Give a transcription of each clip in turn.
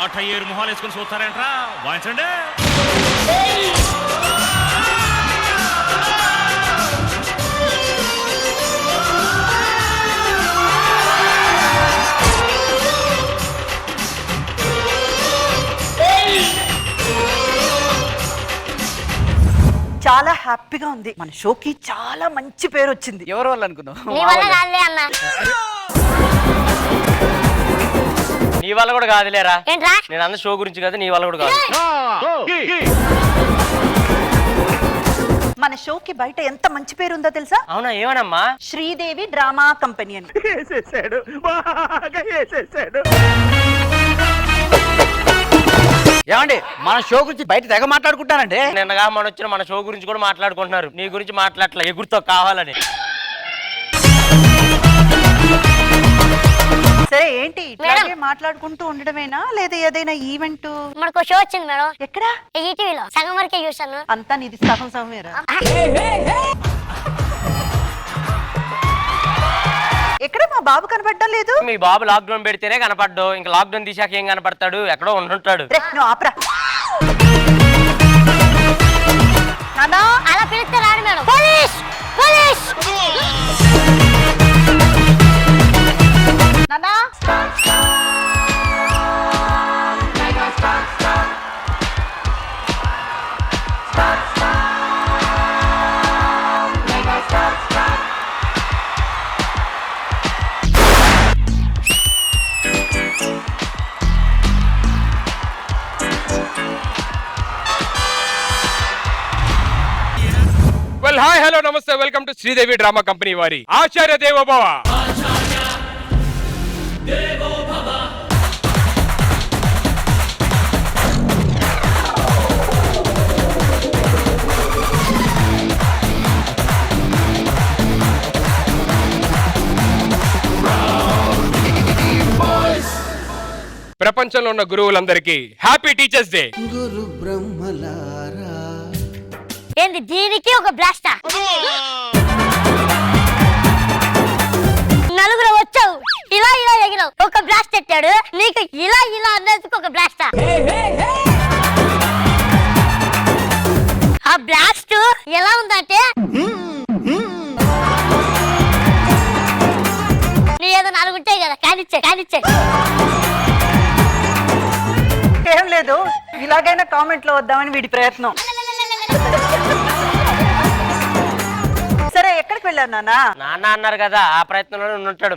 అట్టయ్యేరు మొహాలు వేసుకొని చూస్తారేంట్రా? వాయించండి. చాలా హ్యాపీగా ఉంది. మన షోకి చాలా మంచి పేరు వచ్చింది. ఎవరు వాళ్ళు అనుకున్నావు? నీ వల్ల కాదులే అన్న. నీ వల్ల కూడా కాదులేరా. ఏంట్రా? నేను అన్న షో గురించి కాదు, నీ వల్ల కూడా కాదు. మన షోకి బయట ఎంత మంచి పేరు ఉందో తెలుసా? అవునా? ఏమనమ్మా? శ్రీదేవి డ్రామా కంపెనీ అని. ఏమండి మన షో గురించి బయట తెగ మాట్లాడుకుంటానండి. నిన్నగా మన వచ్చిన మన షో గురించి కూడా మాట్లాడుకుంటున్నారు. నీ గురించి మాట్లాడలే, ఎగురుతో కావాలని. సరే ఏంటి ఇట్లాగే మాట్లాడుకుంటూ ఉండడమేనా లేదా ఏదైనా ఈవెంట్? మనకు షో వచ్చింది మేడం. ఎక్కడ? ఈటీవీలో సగం వరకే చూసాను. అంతా నీది సగం సగమేరా? ఎక్కడ మా బాబు కనపడడం లేదు. మీ బాబు లాక్డౌన్ పెడితేనే కనపడ్డు. ఇంకా లాక్డౌన్ తీసాక ఏం కనపడతాడు? ఎక్కడో ఉంటుంటాడు. నువ్వు ఆపరా. నానా అలా పిలిస్తే రాడు మేడం. Police police. నానా వెల్ హాయ్ హలో నమస్తే welcome to Sridevi drama company వారి ఆచార్య దేవోభవ. ప్రపంచంలో ఉన్న గురువులందరికీ హ్యాపీ టీచర్స్ డే. గురు బ్రహ్మలారా ఏంది దీనికి ఒక బ్లాస్టా? నలుగురు వచ్చావు, ఇలా ఇలా ఎగిరావు, ఒక బ్లాస్ట్ పెట్టాడు. నీకు ఇలా ఇలా అన్నందుకు ఒక బ్లాస్టా? ఆ బ్లాస్ట్ ఎలా ఉందంటే నీ ఏదో నాలుగు ఉంటాయి కదా, కానిచ్చే కానిచ్చే. ఏం లేదు, ఇలాగైనా కామెంట్ లో వద్దామని వీడి ప్రయత్నం. సరే ఎక్కడికి వెళ్ళారు నానా? నాన్న అన్నారు కదా, ఆ ప్రయత్నంలోనే ఉంటాడు.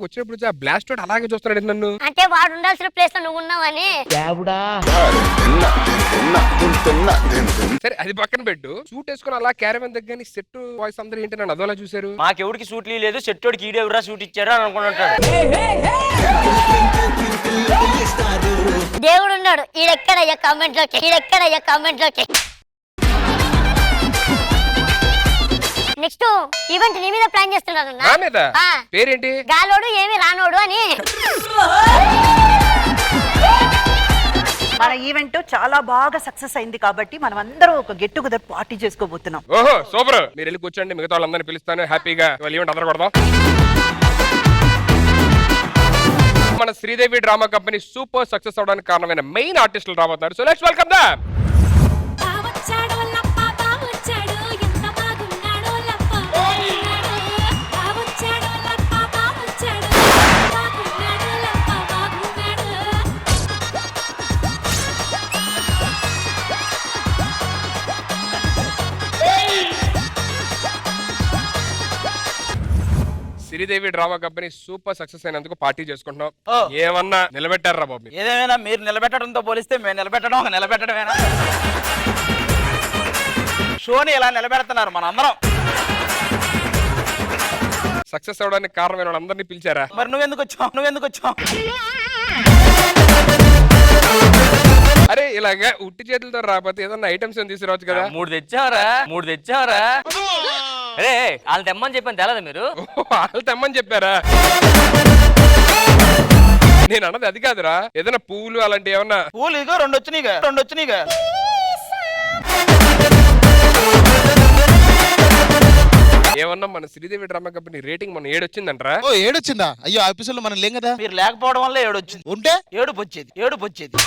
వచ్చినప్పుడు బ్లాస్ట్ అలాగే చూస్తున్నాడు నన్ను. అంటే వాడు ఉండాల్సిన ప్లేస్ లో నువ్వు ఉన్నావని. సరే అది పక్కన పెట్టు. సూట్ వేసుకుని అలా క్యారవన్ దగ్గర సెట్ వాయిస్ అందరూ ఏంటి నన్ను అదోలా చూసారు. మాకెవడికి సూట్ లేదు, సెట్టోడికి ఈడెవరా సూట్ ఇచ్చారు అని అనుకుంటాడు. దేవుడు ఉన్నాడు ఈడెక్కడయ్యా కామెంట్ లోకి, ఈడెక్కడయ్యా కామెంట్ లోకి. నెక్స్ట్ ఈవెంట్ నీ మీద ప్లాన్ చేస్తున్నారు. నా మీద పేరేంటి? గాలోడు ఏమి రానోడు అని. మన ఈవెంట్ చాలా బాగా సక్సెస్ అయింది కాబట్టి మనం అందరం ఒక గెట్ టుగెదర్ పార్టీ చేసుకోబోతున్నాం. ఓహో సూపర్. మీరు వెళ్ళి కూర్చోండి, మిగతా వాళ్ళందరినీ పిలుస్తాను. హ్యాపీగా ఈవెంట్ అందరూ కొడదాం. మన Sridevi drama company super success అవడానికి కారణమైన మెయిన్ ఆర్టిస్టులు రాబోతున్నారు. So let's welcome them. Sridevi drama company super success అయినందుకు పార్టీ చేసుకుంటున్నాం. ఏమన్నా నిలబెట్టారా బాబు? ఏదేమైనా మీరు నిలబెట్టడంతో పోలిస్తే మేము నిలబెట్టడమేనా? షోని ఎలా నిలబెడుతున్నారు మన అందరం. సక్సెస్ అవడానికి కారణమైన వాళ్ళందరినీ పిలిచారా? మరి నువ్వెందుకు వచ్చావు? అరే ఇలాగా ఉట్టి చేతులతో రాకపోతే ఏదన్నా ఐటమ్స్ తీసుకురావచ్చు కదా. మూడు తెచ్చావరా. అరే వాళ్ళు తెమ్మని చెప్పాను తెలదా మీరు? వాళ్ళు తెమ్మని చెప్పారా? నేను అన్నది అది కాదురా. ఏదైనా పూలు అలాంటి ఏమన్నా? పూలు ఇగో రెండు వచ్చినాయిగా. ఏమన్నా మన శ్రీదేవి డ్రామా కంపెనీ రేటింగ్ మన 7 వచ్చిందంటరా? ఓ 7 వచ్చిందా? అయ్యో ఆ ఎపిసోడ్ లో మనం లేం కదా. మీరు లేకపోవడం వల్ల ఏడొచ్చింది. ఉంటే ఏడుపు వచ్చేది.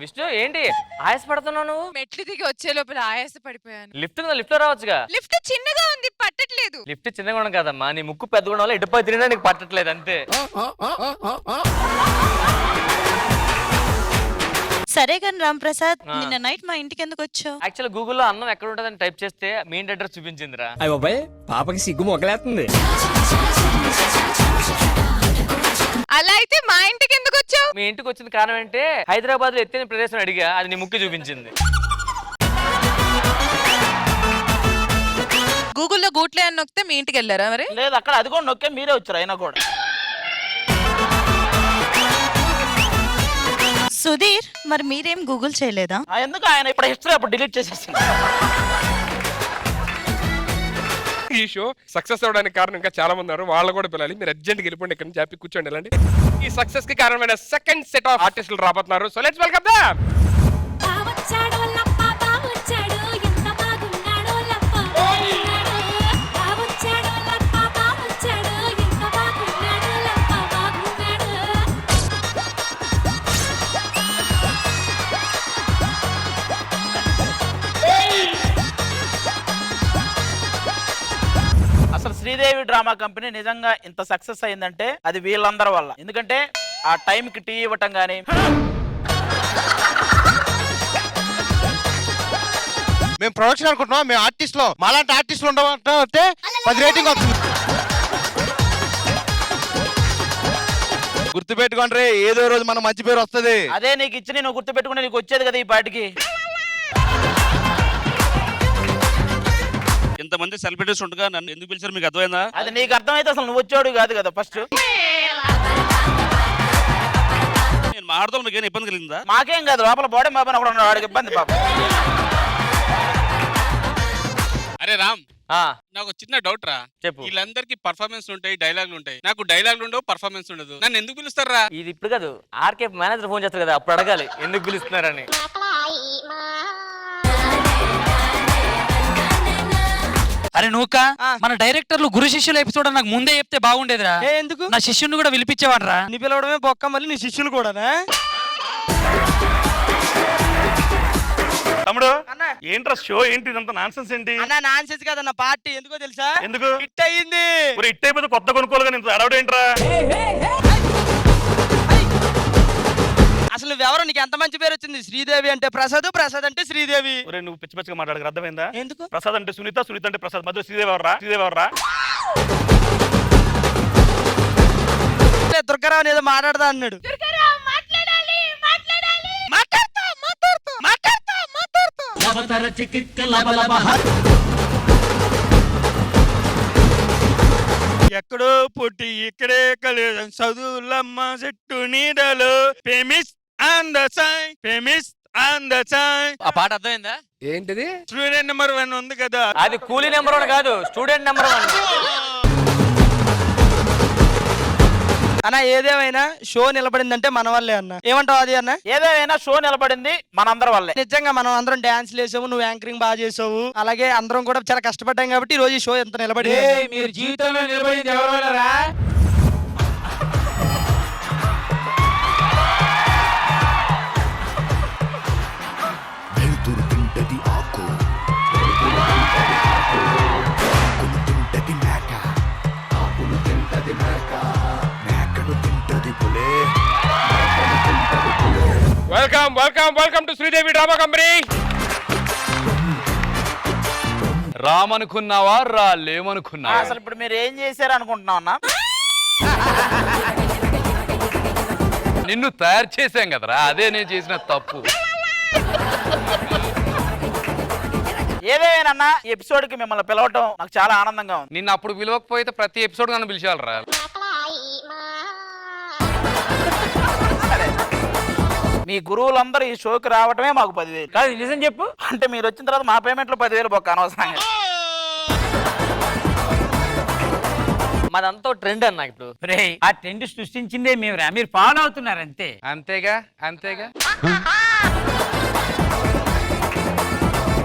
విష్ణు ఏంటి ఆయాసపడుతున్నావు నువ్వు? మెట్లు దిగి వచ్చే లోపల ఆయాస పడిపోయాను. Lift lift రావచ్చుగా. లిఫ్ట్ చిన్నగా ఉంది, పట్టట్లేదు. లిఫ్ట్ చిన్నగా ఉండడం కాదమ్మా, నీ ముక్కు పెద్దగా ఉండడం వల్ల ఇటుపై తిరిగినా నీకు పట్టట్లేదు అంతే. సరే కానీ రామ్ ప్రసాద్, నిన్న నైట్ మా ఇంటికి ఎందుకు వచ్చావు? యాక్చువల్ గూగుల్లో అన్నం ఎక్కడ ఉంటుందని టైప్ చేస్తే మీ ఇంటి అడ్రస్ చూపించిందిరా. అయ్య బాబాయ్, పాపకి సిగ్గు మొగలేస్తుంది. అలా అయితే మా ఇంటికి ఎందుకు వచ్చావు? మీ ఇంటికి వచ్చిన కారణం ఏంటే హైదరాబాద్ లో ఎత్తైన ప్రదేశం అడిగా, అది నీ ముక్కు చూపించింది. గూగుల్లో గూట్లే అని నొక్కితే మీ ఇంటికి వెళ్ళారా మరి? లేదు, అక్కడ అది కూడా నొక్కే మీరే వచ్చారు అయినా కూడా. సుధీర్, మరి మీరేం గూగుల్ చేయలేదా? ఎందుకు ఆయన ఇప్పుడు హిస్టరీ అప్పుడు డిలీట్ చేసేసింది. ఈ షో సక్సెస్ అవడానికి కారణం ఇంకా చాలా మంది ఉన్నారు, వాళ్ళు కూడా పిలాలి. మీరు అర్జెంట్ గా వెళ్ళిపోండి, ఇక్కడ నుంచి హ్యాపీ కూర్చోండి. ఎలాంటి ఈ సక్సెస్ కి కారణమైన సెకండ్ సెట్ ఆఫ్ ఆర్టిస్టులు రాబోతున్నారు. So let's welcome them. అసలు శ్రీదేవి డ్రామా కంపెనీ నిజంగా ఇంత సక్సెస్ అయిందంటే అది వీళ్ళందరి వల్ల. ఎందుకంటే ఆ టైంకి టీ ఇవ్వటం కానీ, మేము ప్రొడక్షన్ అనుకుంటున్నాం, మేము ఆర్టిస్ట్ లో మాలాంటి ఆర్టిస్టులు ఉండమంటే 10 రేటింగ్ వస్తుంది. గుర్తుపెట్టుకోండి, ఏదో రోజు మన మంచి పేరు వస్తుంది. అదే నీకు ఇచ్చి నువ్వు గుర్తుపెట్టుకుని నీకు వచ్చేది కదా ఈ పాటికి. ఇంతమంది సెలబ్రిటీస్ ఉండగా నన్ను ఎందుకు పిలిచారు మీకు అర్థమైందా? అది నీకు అర్థమైతే అసలు నువ్వు వచ్చాడు కాదు కదా ఫస్ట్. నేను మాట్లాడతాను, మీకు ఏమైనా ఇబ్బంది కలిగిందా? మాకేం కాదు, లోపల బాడీ బాబా ఒకడు ఉన్నాడు, వాడికి ఇబ్బంది పాప. అరే రామ్, ఆ నాకు చిన్న డౌట్ రా. చెప్పు. వీళ్ళందరికీ పర్ఫార్మెన్స్ ఉంటాయి, డైలాగులు ఉంటాయి, నాకు డైలాగులు ఉండవు, పర్ఫార్మెన్స్ ఉండదు. నన్ను ఎందుకు పిలుస్తారా? ఇది ఇప్పుడు కాదు, ఆర్కే మేనేజర్ ఫోన్ చేస్తారు కదా, అప్పుడు అడగాలి ఎందుకు పిలుస్తున్నారని. అరే నూక, మన డైరెక్టర్లు గురు శిష్యుల ఎపిసోడ్ నాకు ముందే చెప్తే బాగుండేదిరా. ఎందుకు? నా శిష్యుని కూడా పిలిపించేవాడ్రా. నీ పిలవడమే బొక్క, మళ్ళీ నీ శిష్యులు కూడానా? తమ్ముడు ఏంట్రా షో ఏంటి ఇదంతా నాన్సెన్స్ ఏంటి? అన్న నాన్సెన్స్ కాదన్న, పార్టీ ఎందుకో తెలుసా? ఎందుకు హిట్ అయ్యింది. హిట్ అయిపోతే కొత్త కొనుక్కోలుగా నేను అడవడం ఏంట్రా? అసలు ఎవరు నీకు ఎంత మంచి పేరు వచ్చింది? శ్రీదేవి అంటే ప్రసాద్, ప్రసాద్ అంటే శ్రీదేవి. ఒరే నువ్వు పిచ్చి పిచ్చిగా మాట్లాడక అర్థమైందా? ఎందుకు? ప్రసాద్ అంటే సునీత, సునీత అంటే ప్రసాద్, మధ్య శ్రీదేవి ఎవర్రా? దుర్గారావు ఏదో మాట్లాడదా అన్నాడు. ఎక్కడో పుట్టి ఇక్కడే కలిసి చదువులమ్మ చెట్టు నీడలో famous on the sign, famous on the sign. ఆ పాట అర్థమైందా? ఏంటిది? స్టూడెంట్ నెంబర్ 1 ఉంది కదా, అది కూలీ నెంబర్ 1 కాదు, స్టూడెంట్ నెంబర్ 1. అన్న ఏదేమైనా షో నిలబడిందంటే మన వల్లే అన్న. ఏమంటావు అది అన్న? ఏదేమైనా షో నిలబడింది మనందరి వల్లే. నిజంగా మనం అందరం డాన్స్ లేసావు, నువ్వు యాంకరింగ్ బాగా చేసావు, అలాగే అందరం కూడా చాలా కష్టపడ్డాం కాబట్టి ఈ రోజు ఈ షో ఎంత నిలబడింది. మీరు జీవితంలో నిలబడింది ఎవరు? వెళ్తురుతుంటది ఆకు తింటది మేక, ఆకులు తింటది మేక, మేకను తింటది పులే. Welcome to Sridevi drama company. రామనుకున్నావా రాలేమనుకున్నావా? అసలు ఇప్పుడు మీరు ఏం చేశారు అనుకుంటున్నావు అన్న? నిన్ను తయారు చేశాం కదరా, అదే నేను చేసిన తప్పు. ఏదేమైనా ఈ ఎపిసోడ్ కి మిమ్మల్ని పిలవటం నాకు చాలా ఆనందంగా ఉంది. నిన్ను అప్పుడు పిలవకపోతే ప్రతి ఎపిసోడ్ నన్ను పిలిచేవాళ్ళరా. మీ గురువులందరూ ఈ షోకి రావటమే మాకు 10,000. కాదు నిజం చెప్పు. అంటే మీరు వచ్చిన తర్వాత మా పేమెంట్ లో 10,000 బొక్క అనవసరంగా. మాదంతా ట్రెండ్ అన్న. ఇప్పుడు ఆ ట్రెండ్ సృష్టించిందే మేమురా, మీరు ఫాలో అవుతున్నారు అంతే. అంతేగా.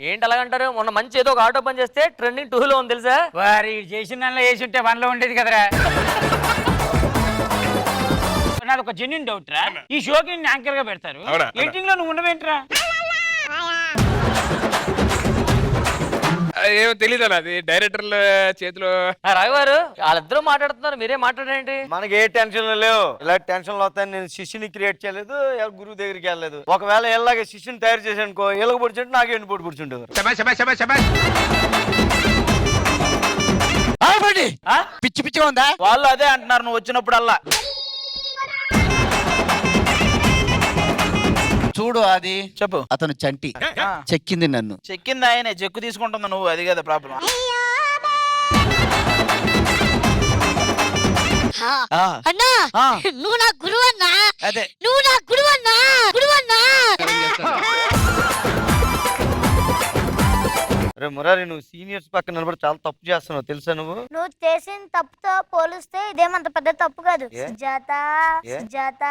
ఏంటి అలాగంటారు? మొన్న మంచి ఏదో ఒక ఆటో పని చేస్తే ట్రెండింగ్ 2 లో ఉంది తెలుసా? వారి చేసిన దానిలో వేసి ఉంటే 1 లో ఉండేది కదరా. నాది ఒక జెన్యున్ డౌట్ రా, ఈ షోకి యాంకర్ గా పెడతారు, ఎడిటింగ్ లో నువ్వు ఉండవేంట్రా? ఏమో తెలీదు అన్న, అది డైరెక్టర్ల చేతిలో. రావు గారు వాళ్ళిద్దరూ మాట్లాడుతున్నారు, మీరే మాట్లాడేంటి? మనకి ఏ టెన్షన్ లేవు. ఇలా టెన్షన్లు వస్తాయని నేను శిష్యుని క్రియేట్ చేయలేదు, గురువు దగ్గరికి వెళ్ళలేదు. ఒకవేళ ఎలాగే శిష్యుని తయారు చేసానుకో, ఎలాగ పొడిచుంటే నాకు ఎండు పొడి పొడిచుండేవారు. పిచ్చి పిచ్చిగా ఉందా? వాళ్ళు అదే అంటున్నారు నువ్వు వచ్చినప్పుడల్లా. చూడు అది చెప్పు. అతను చంటి చెక్కింది నన్ను. చెక్కింది ఆయనే, చెక్కు తీసుకుంటున్నా నువ్వు, అది కదా ప్రాబ్లం. అన్నా నువ్వు నా గురువు అన్నా, అదే నువ్వు నా గురువు అన్నా, గురువు అన్నా. రే మురారి, నువ్వు సీనియర్స్ పక్కన నిలబడి చాలా తప్పు చేస్తున్నావు తెలుసా? నువ్వు చేసిన తప్పుతో పోలిస్తే ఇదేమంత పెద్ద తప్పు కాదు. సుజాత సుజాత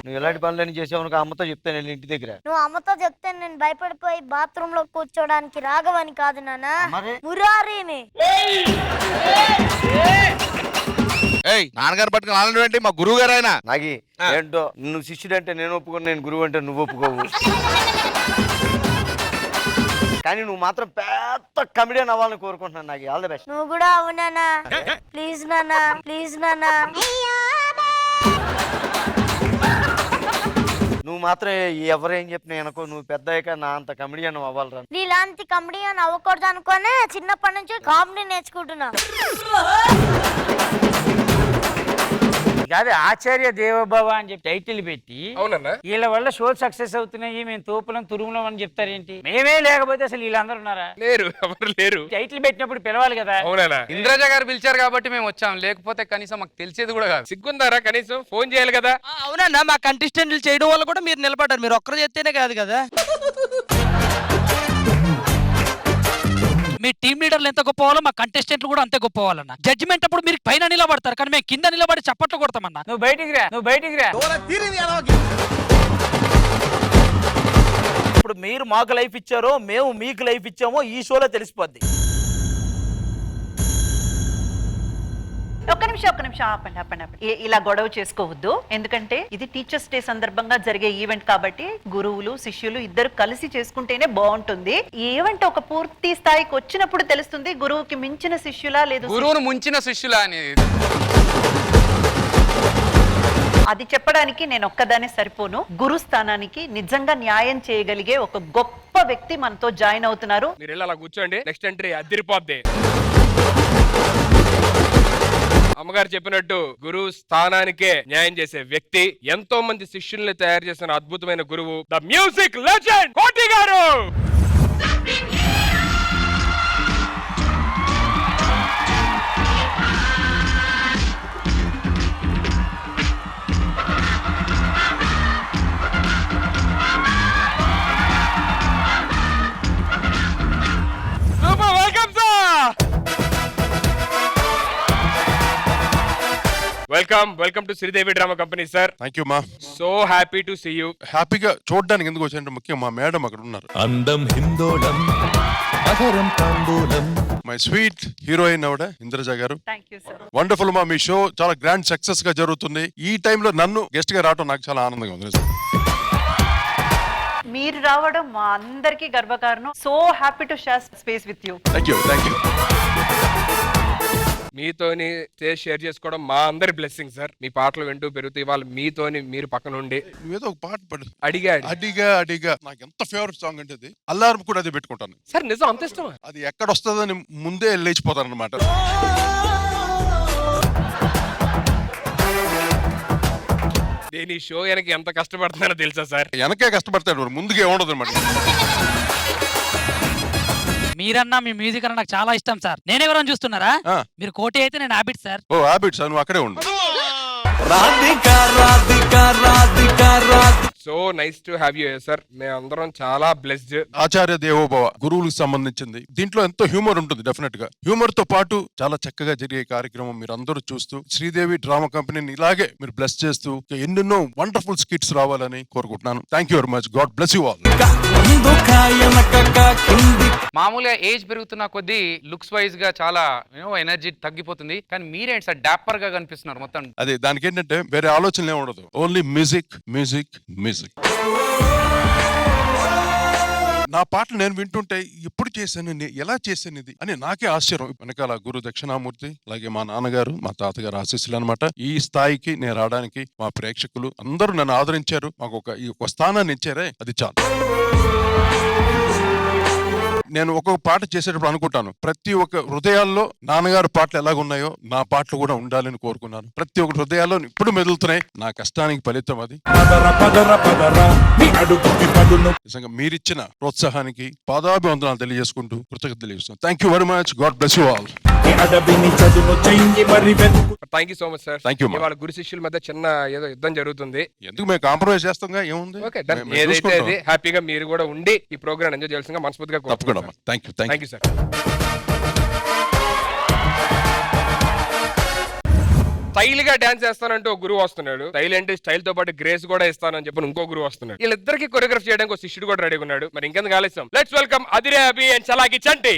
నువ్వు ఎలాంటి పనులని చేసావు అమ్మతో చెప్తాను వెళ్ళి ఇంటి దగ్గర. నువ్వు అమ్మతో చెప్తే నేను భయపడిపోయి బాత్రూమ్ లో కూర్చోడానికి రాఘవని కాదు నాన్న, మురారిని. నాన్నగారు పట్టుకుని అలాంటి మా గురువు గారు ఆయన. నాగి ఏంటో, నువ్వు శిష్యుడు అంటే నేను ఒప్పుకోను, నేను గురువు అంటే నువ్వు ఒప్పుకోవు. కానీ నువ్వు మాత్రం పెద్ద కమెడియన్ అవ్వాలని కోరుకుంటున్నాను. నాకు ఆల్ ది బెస్ట్. నువ్వు కూడా అవునా? ప్లీజ్ నాన్న, ప్లీజ్ నాన్న. నువ్వు మాత్రం ఎవరేం చెప్పినా అనుకో, నువ్వు పెద్ద అయ్యాక నా అంత కమెడియన్ అవ్వాలరా. నీలాంటి కమెడియన్ అవ్వకూడదు అనుకోనే చిన్నప్పటి నుంచి కామెడీ నేర్చుకుంటున్నా. కాదు, ఆచార్య దేవభవ అని చెప్పి టైటిల్ పెట్టి అవునన్నా, వీళ్ళ వల్ల షో సక్సెస్ అవుతున్నాయి, మేము తోపులం తురుములం అని చెప్తారేంటి? మేమే లేకపోతే అసలు వీళ్ళందరూ ఉన్నారా? లేరు, ఎవరు లేరు. టైటిల్ పెట్టినప్పుడు పిలవాలి కదా. అవునా? ఇంద్రజ గారు పిలిచారు కాబట్టి మేము వచ్చాం, లేకపోతే కనీసం మాకు తెలిసేది కూడా కాదు. సిగ్గుందారా? కనీసం ఫోన్ చేయాలి కదా. అవునన్నా, మా కంటెస్టెంట్లు చేయడం వల్ల కూడా మీరు నిలబడ్డారు. మీరు ఒక్కరు చేస్తేనే కాదు కదా. మీ టీం లీడర్లు ఎంత గొప్ప వాళ్ళో మా కంటెస్టెంట్లు కూడా అంతే గొప్ప వాళ్ళన్న. జడ్జిమెంట్ అప్పుడు మీరు పైన నిలబడతారు, కానీ మేము కింద నిలబడి చప్పట్లు కొడతామన్నా. నువ్వు బయటికి రా, నువ్వు బయటికి రా. ఇప్పుడు మీరు మాకు లైఫ్ ఇచ్చారో మేము మీకు లైఫ్ ఇచ్చామో ఈ షోలో తెలిసిపోద్ది. ఒక్క నిమిషం ఆపండి. ఇలా గొడవ చేసుకోవద్దు, ఎందుకంటే ఇది టీచర్స్ డే సందర్భంగా జరిగే ఈవెంట్ కాబట్టి గురువులు శిష్యులు ఇద్దరు కలిసి చేసుకుంటేనే బాగుంటుంది. ఈ ఈవెంట్ ఒక పూర్తి స్థాయికి వచ్చినప్పుడు తెలుస్తుంది గురువుకి మించిన శిష్యులా లేదు గురువును ముంచిన శిష్యులా అనేది. అది చెప్పడానికి నేను ఒక్కదానే సరిపోను. గురు స్థానానికి నిజంగా న్యాయం చేయగలిగే ఒక గొప్ప వ్యక్తి మనతో జాయిన్ అవుతున్నారు. మీరు వెళ్ళి అలా కూర్చోండి, నెక్స్ట్ ఎంట్రీ అదిరిపోద్ది. అమ్మగారు చెప్పినట్టు గురువు స్థానానికే న్యాయం చేసే వ్యక్తి, ఎంతో మంది శిష్యుల్ని తయారు చేసిన అద్భుతమైన గురువు, the music legend Koti garu. Welcome to Sridevi drama company sir. Thank you మా. So happy to see you. హ్యాపీగా చూడడానికి ఎందుకు వచ్చారంటే ముఖ్యం మా మేడం అక్కడ ఉన్నారు. అందం హిందోళం అధరం తాంబూలం. మై స్వీట్ హీరోయిన్ ఆవిడ ఇంద్రజ గారు. Thank you sir. వండర్ఫుల్ మా, మీ షో చాలా గ్రాండ్ సక్సెస్ గా జరుగుతుంది. ఈ టైంలో నన్ను గెస్ట్ గా రావడం నాకు చాలా ఆనందంగా ఉంది. మీరు రావడం మా అందరికీ గర్వకారణం. So happy to share space with you. Thank you. మీతోని స్టేజ్ షేర్ చేసుకోవడం మా అందరి బ్లెస్సింగ్ సార్. మీ పాటలు వింటూ పెరుగుతూ ఇవాళ మీతోని మీరు పక్కన ఉండి నువ్వేదో ఒక పాట పాడు. అడిగా నాకు ఎంత ఫేవరెట్ సాంగ్ అంటే అది. అల్లారం కూడా అది పెట్టుకుంటాను సార్. నిజం అంత ఇష్టం? అది ఎక్కడ వస్తుందని ముందే లేచిపోతాను అనమాట. నేను ఈ షో వెనక ఎంత కష్టపడుతున్నానో తెలుసా సార్? వెనకే కష్టపడతాడు, ముందుకే ఉండదు అనమాట. మీరన్నా మీ మ్యూజిక్ అన్న నాకు చాలా ఇష్టం సార్. నేనెవరని చూస్తున్నారా? మీరు కోటి అయితే నేను హ్యాబిట్ సార్. ఓ హ్యాబిట్స్, నువ్వు అక్కడే ఉండు. So nice to have you sir. మేము అందరం చాలా బ్లెస్డ్. ఆచార్య దేవోభవ గురువులకు సంబంధించింది. దీంట్లో ఎంతో హ్యూమర్ ఉంటుంది. డెఫినెట్ గా హ్యూమర్ తో పాటు చాలా చక్కగా జరిగే కార్యక్రమం మీరు అందరూ చూస్తూ శ్రీదేవి డ్రామా కంపెనీని ఇలాగే మీరు బ్లెస్ చేస్తూ ఎన్నెన్నో వండర్ఫుల్ స్కిట్స్ రావాలని కోరుకుంటున్నాను. Thank you very much. God bless you all. మామూలుగా ఏజ్ పెరుగుతున్న కొద్దీ లుక్స్ వైజ్ గా చాలా ఎనర్జీ తగ్గిపోతుంది, కానీ మీరేంటి సార్ డాపర్ గా కనిపిస్తున్నారు మొత్తం. అదే దానికి ఏంటంటే వేరే ఆలోచనలే ఉండదు. Only music music music. నా పాటలు నేను వింటుంటే ఎప్పుడు చేశాను, ఎలా చేశాను ఇది అని నాకే ఆశ్చర్యం. వెనకాల గురు దక్షిణామూర్తి, అలాగే మా నాన్నగారు మా తాతగారు ఆశీస్సులు అనమాట. ఈ స్థాయికి నేను రావడానికి మా ప్రేక్షకులు అందరూ నన్ను ఆదరించారు. మాకు ఒక స్థానాన్ని ఇచ్చారే, అది చాలు. నేను ఒక్కొక్క పాట చేసేటప్పుడు అనుకుంటాను, ప్రతి ఒక్క హృదయాల్లో నాన్నగారు పాటలు ఎలాగున్నాయో నా పాటలు కూడా ఉండాలని కోరుకున్నాను. ప్రతి ఒక్క హృదయాల్లో ఇప్పుడు మెదులుతున్నాయి. నా కష్టానికి ఫలితం అది. నిజంగా మీరిచ్చిన ప్రోత్సాహానికి పాదాభివందనాలు తెలియజేసుకుంటూ కృతజ్ఞతలు తెలియజేస్తున్నాను. Thank you very much. God bless you all. Thank you so much sir. Thank you. వాళ్ళ గురు శిష్యుల మధ్య చిన్న ఏదో యుద్ధం జరుగుతుంది. ఎందుకు మేము కాంప్రమైజ్ చేస్తాంగా, ఏముంది. ఓకే, ఏదైతే అది హ్యాపీగా మీరు కూడా ఉండి ఈ ప్రోగ్రామ్ ఎంజాయ్ చేయాల్సిందిగా మనస్ఫూర్తిగా తప్పకుండా. Thank you. Thank you sir. Style గా డాన్స్ చేస్తానంటూ ఒక గురువు వస్తున్నాడు. స్టైల్ అంటే స్టైల్ తో పాటు గ్రేస్ కూడా ఇస్తానని చెప్పి ఇంకో గురువు వస్తున్నాడు. వీళ్ళిద్దరికి కొరియోగ్రఫీ చేయడానికి ఒక శిష్యుడు కూడా రెడీగా ఉన్నాడు. మరి ఇంకెందుకు ఆలస్యం, let's welcome Adhire Abhi and చలాకి చంటి.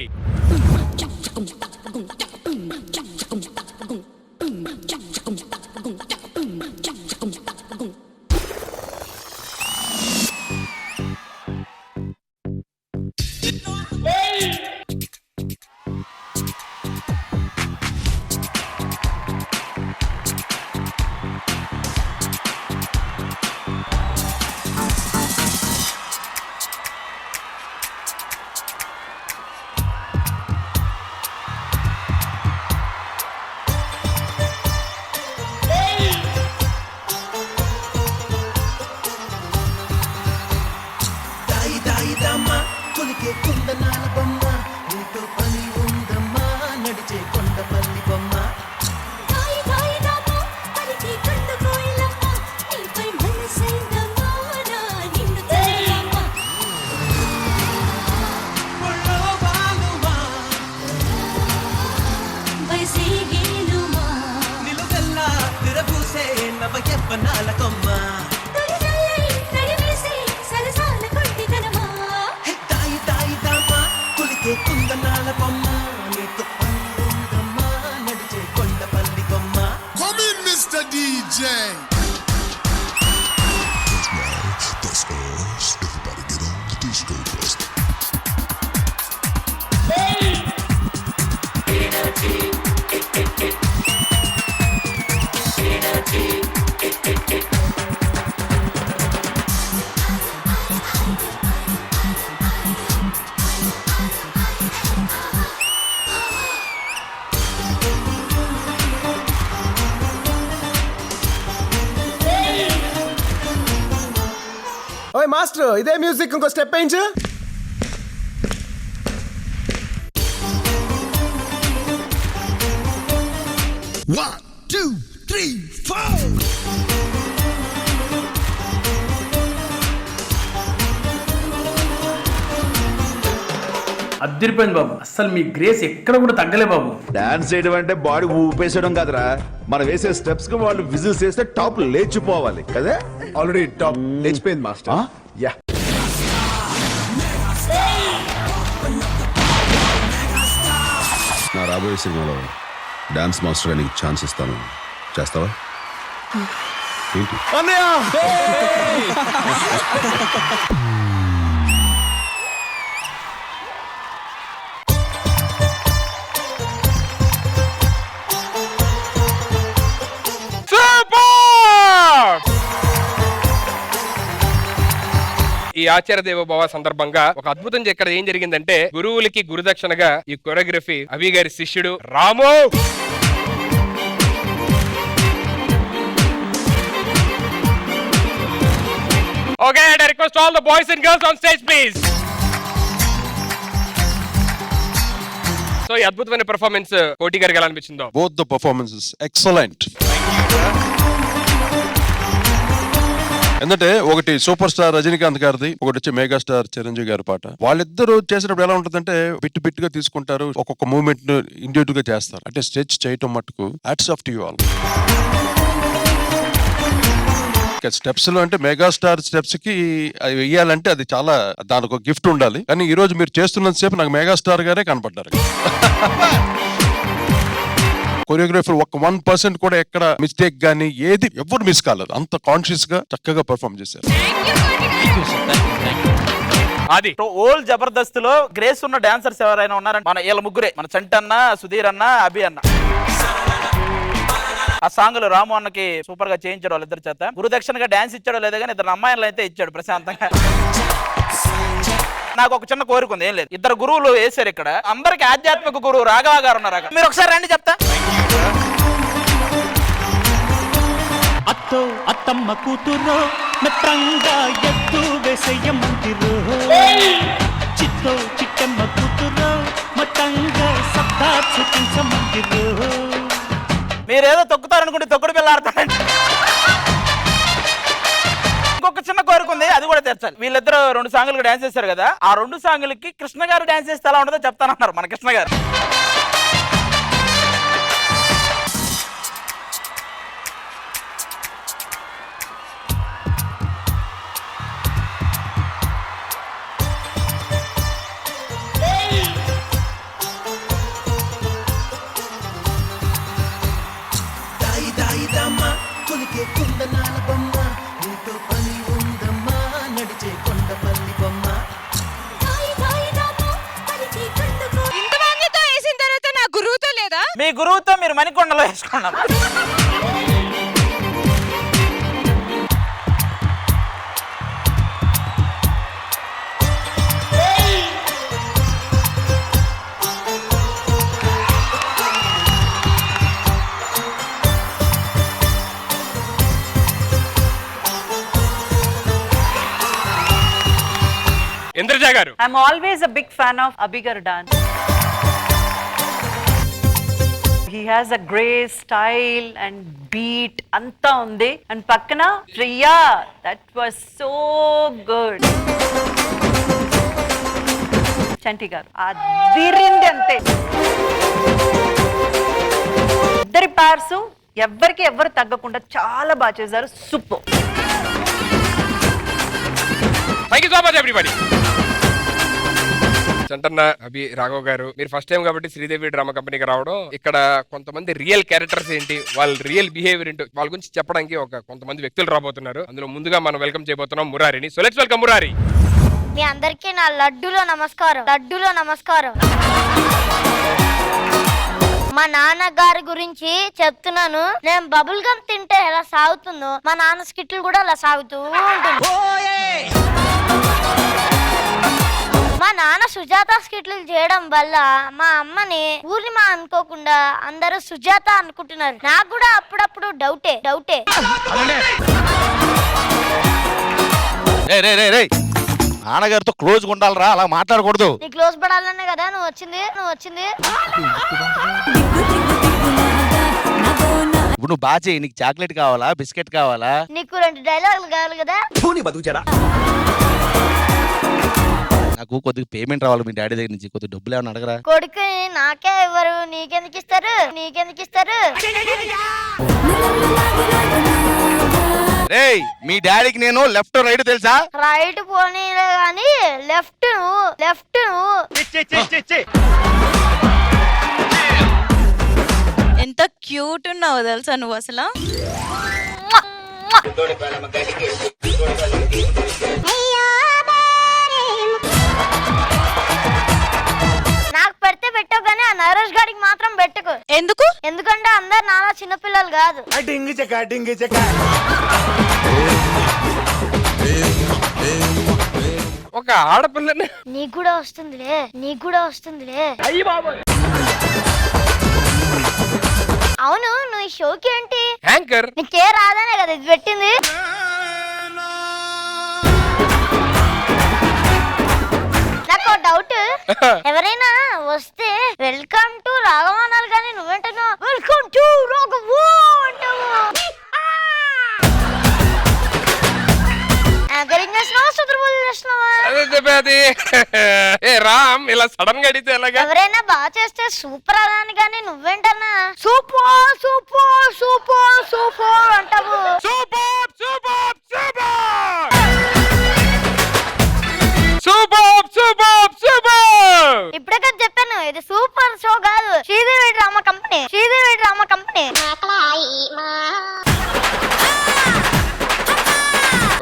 ఓయ్ మాస్టర్, ఇదే మ్యూజిక్ ఇంకో స్టెప్ వేయించు. One, two, three, four. అద్దరిపోయింది బాబు, అస్సలు మీ గ్రేస్ ఎక్కడ కూడా తగ్గలే బాబు. డాన్స్ చేయడం అంటే బాడీ ఊపేసడం కాదురా, మనం వేసే స్టెప్స్ కి వాళ్ళు విజిల్స్ చేస్తే టాప్ లేచిపోవాలి కదా. ఆల్రెడీ టాప్ లేచిపోయింది మాస్టర్. యా, నా రాబోయే సినిమాలో డాన్స్ మాస్టర్ గా నీకు ఛాన్స్ ఇస్తాను, చేస్తావా? ఏంటి ఈ ఆచార్య దేవోభవ సందర్భంగా ఒక అద్భుతం ఇక్కడ ఏం జరిగిందంటే, గురువులకి గురుదక్షిణగా ఈ కొరియోగ్రఫీ అభి గారి శిష్యుడు రాము okay, I request all the boys and girls on stage please. So ఈ అద్భుతమైన పెర్ఫార్మెన్స్ కోటి గారికి ఎలా అనిపించిందో? Both the performances excellent. ఎందుకంటే ఒకటి సూపర్ స్టార్ రజనీకాంత్ గారిది, ఒకటి వచ్చి మెగాస్టార్ చిరంజీవి గారి పాట. వాళ్ళిద్దరూ చేసినప్పుడు ఎలా ఉంటుందంటే బిట్టుగా తీసుకుంటారు, ఒక్కొక్క మూవ్మెంట్ ఇండివిజువల్ గా చేస్తారు. అంటే స్టెచ్ చేయటం మట్టుకు hats off to you all. Steps లో అంటే మెగాస్టార్ స్టెప్స్ కి అవి వెయ్యాలంటే అది చాలా దానికి ఒక గిఫ్ట్ ఉండాలి. కానీ ఈ రోజు మీరు చేస్తున్నంత సేపు నాకు మెగాస్టార్ గారే కనపడ్డారు. కొరియోగ్రాఫర్ ఒక 1% కూడా ఎక్కడ మిస్టేక్ గానీ ఏది ఎవరు మిస్ కాలేదు. అంత కాన్షియస్ గా చక్కగా పర్ఫార్మ్ చేశారు. అది ఓల్ జబర్దస్త్ లో గ్రేస్ ఉన్న డాన్సర్స్ ఎవరైనా ఉన్నారంటే మన వీళ్ళ ముగ్గురే, మన చంటన్న, సుధీర్ అన్న, అభి అన్న. ఆ సాంగ్ లో రాము అన్నకి సూపర్ గా చేయించాడు వాళ్ళిద్దరు చేత. గురుదక్షిణగా డాన్స్ ఇచ్చాడో లేదో కానీ ఇద్దరు అమ్మాయిలు అయితే ఇచ్చాడు ప్రశాంతంగా. నాకు ఒక చిన్న కోరిక ఉంది, ఏం లేదు, ఇద్దరు గురువులు వేశారు ఇక్కడ. అందరికి ఆధ్యాత్మిక గురువు రాఘవ గారు ఉన్నారు అక్కడ. మీరు ఒకసారి రండి చెప్తా. అత్తో అత్తమ్మ కూతురో మెత్తంగా ఎత్తు వేసేయమంతిరో, చిత్తో చిట్టమ్మ కూతురో మొత్తంగా సత్తా చూపించమంతిరో. మీరేదో తొక్కుతారనుకుంటే తొక్కుడు పిల్ల ఆడతారండి. ఇంకొక చిన్న కోరిక ఉంది, అది కూడా తెచ్చాలి. వీళ్ళిద్దరు 2 సాంగులకు డాన్స్ చేశారు కదా, ఆ 2 సాంగులకి కృష్ణ గారు డాన్స్ చేస్తే ఎలా ఉంటుందో చెప్తానన్నారు మన కృష్ణ గారు. మీ గురువుతో మీరు మణికొండలో వేసుకున్నాం. Indraja garu, I'm always a big fan of Abhi garu dance. He has a grace, style and beat anta undi, and pakkana Priya, that was so good. Chanti garu adirindi ante. Iddari pairs ఎవరికి ఎవరు తగ్గకుండా చాలా బాగా చేశారు. Super. Thank you so much everybody. Chantanna, Abhi, Raghav garu, మీరు first time కాబట్టి Sridevi drama కంపెనీకి రావడం, ఇక్కడ కొంతమంది రియల్ క్యారెక్టర్స్ ఏంటి, వాళ్ళ రియల్ బిహేవియర్ ఏంటి, వాళ్ళ గురించి చెప్పడానికి కొంతమంది వ్యక్తులు రాబోతున్నారు. అందులో ముందుగా మనం వెల్కమ్ చేయబోతున్నాం మురారిని. So let's welcome Murari. మీ అందరికీ నా లడ్డూలో నమస్కారం. లడ్డూలో నమస్కారం. మా నాన్నగారి గురించి చెప్తున్నాను. నేను బబుల్ గమ్ తింటే ఎలా సాగుతుందో మా నాన్న స్కిట్లు కూడా అలా సాగుతూ ఉంటుంది. మా నాన్న సుజాత స్కిట్లు చేయడం వల్ల మా అమ్మని పూర్ణిమ అనుకోకుండా అందరూ సుజాత అనుకుంటున్నారు. నాకు కూడా అప్పుడప్పుడు డౌటే. నాన్నగారితో క్లోజ్ ఉండాలరా, అలా మాట్లాడకూడదు. నీ క్లోజ్ పడాలనే కదా నువ్వు వచ్చింది. ఇప్పుడు నువ్వు బాగా చేయి. నీకు చాక్లెట్ కావాలా, బిస్కెట్ కావాలా? నీకు 2 డైలాగులు కావాలి కదా. నాకు కొద్దిగా పేమెంట్ రావాలి మీ డాడీ దగ్గర నుంచి. కొద్దిగా డబ్బులు ఏమైనా అడగరా? కొడుకు నాకే ఇవ్వరు, నీకెందుకు ఇస్తారు? రేయ్, మీ డాడీకి నేను లెఫ్ట్ రైట్ తెలుసా? రైట్ పోనీలే గాని లెఫ్ట్ ఎంత క్యూట్ ఉన్నావు తెలుసా నువ్వు అసలు. నాకు పెడితే పెట్టవు కానీ ఆ నరేష్ గారికి మాత్రం పెట్టుకు. ఎందుకు? ఎందుకంటే అందరు నాలా చిన్నపిల్లలు కాదు. ఒక ఆడపిల్లని నీకు కూడా వస్తుందిలే. అవును, నువ్వు ఈ షోకి ఏంటి యాంకర్? నీకే రాదనే కదా ఇది పెట్టింది. నాకు డౌట్, ఎవరైనా వస్తే వెల్కమ్ టు రాఘవ అనాలి కానీ నువ్వేంటున్నావు వెల్కమ్ టు రాఘవ అంటావు. ఏ రామ్ ఇలా సడన్ గా అడిగితే ఎలాగా? ఎవరైనా బాగా చేస్తే సూపర్ అనాని కానీ నువ్వేంటన్నా సూపర్ సూపర్ సూపర్ సూపర్ అంటావు. Super super super super super super. ఇప్పుడే కదా చెప్పాను ఇది సూపర్ షో కాదు, Sridevi drama company, Sridevi drama company.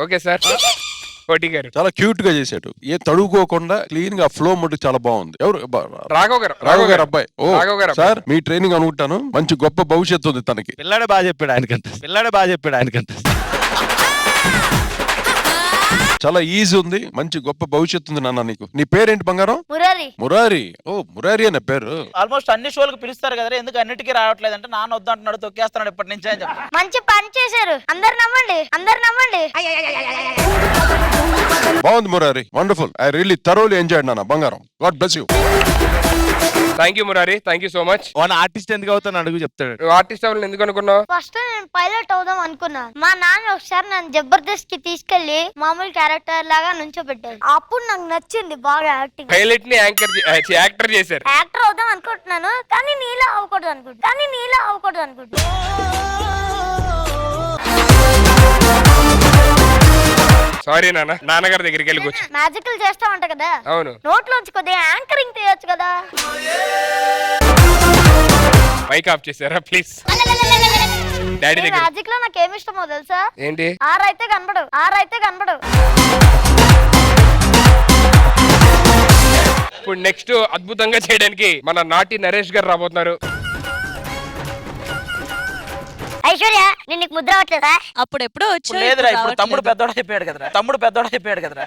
Okay sir. కోటి గారు చాలా క్యూట్ గా చేశాడు, ఏ తడుకోకుండా క్లీన్ గా ఫ్లో మటు చాలా బాగుంది. ఎవరు రాఘవ్ గారు. రాఘవ్ గారు అబ్బాయి. ఓ రాఘవ్ గారు సార్ మీ ట్రైనింగ్ అనుకుంటాను, మంచి గొప్ప భవిష్యత్తు ఉంది తనకి. పిల్లాడే బాగా చెప్పాడు ఆయనకంత. చాలా ఈజీ ఉంది, మంచి గొప్ప భవిష్యత్తు ఉంది నాన్న నీకు. నీ పేరేంటి బంగారం? మురారి. మురారి. ఓ మురారి అనే పేరు. ఆల్మోస్ట్ అన్ని షోలకు పిలుస్తారు కదా, ఎందుకు అన్నిటికీ రావట్లేదు అంటే నాన్న వద్దు అంటున్నాడు, తొక్కేస్తున్నాడు ఇప్పటి నుంచి అని చెప్పి. మంచి పని చేశారు, అందరు నమ్మండి, అందరు నమ్మండి. బాగుంది Murari, wonderful. I really thoroughly enjoyed నాన్న బంగారం. God bless you. Thank you Murari, thank you so much. Artist ఎందుకు అవుతాను అడుగు చెప్తాడు. నువ్వు ఆర్టిస్ట్ అవ్వాలని ఎందుకు అనుకున్నావు? ఫస్ట్ నేను పైలట్ అవుదాం అనుకున్నా. మా నాన్న ఒకసారి నన్ను జబర్దస్త్ కి తీసుకెళ్లి మామూలు క్యారెక్టర్ లాగా నుంచోబెట్టాడు. అప్పుడు నాకు నచ్చింది బాగా యాక్టింగ్. పైలట్ ని యాక్టర్ చేశారు. యాక్టర్ అవుదాం అనుకుంటున్నాను కానీ నీలా అవ్వకూడదు అనుకుంటున్నా. సారీ నాన్న, నాన్నగారి దగ్గరికి వెళ్ళి కూర్చో. మ్యాజికల్ చేస్తా ఉంటా కదా. అవును. నోట్లోంచి కొద్దిగా యాంకరింగ్ చేయొచ్చు కదా. మైక్ ఆఫ్ చేశారా ప్లీజ్? డాడీ దగ్గర. మ్యాజిక్ లో నాకు ఏమి ఇష్టమో తెలుసా? ఏంటి? ఆరైతే కనబడు. ఇప్పుడు నెక్స్ట్ అద్భుతంగా చేయడానికి మన నాటి నరేష్ గారు రాబోతున్నారు. ఐశ్వర్య నేను ముద్ర అవట్లేదా? అప్పుడు ఎప్పుడో వచ్చి లేదురా, ఇప్పుడు తమ్ముడు పెద్దోడు అయిపోయాడు కదరా.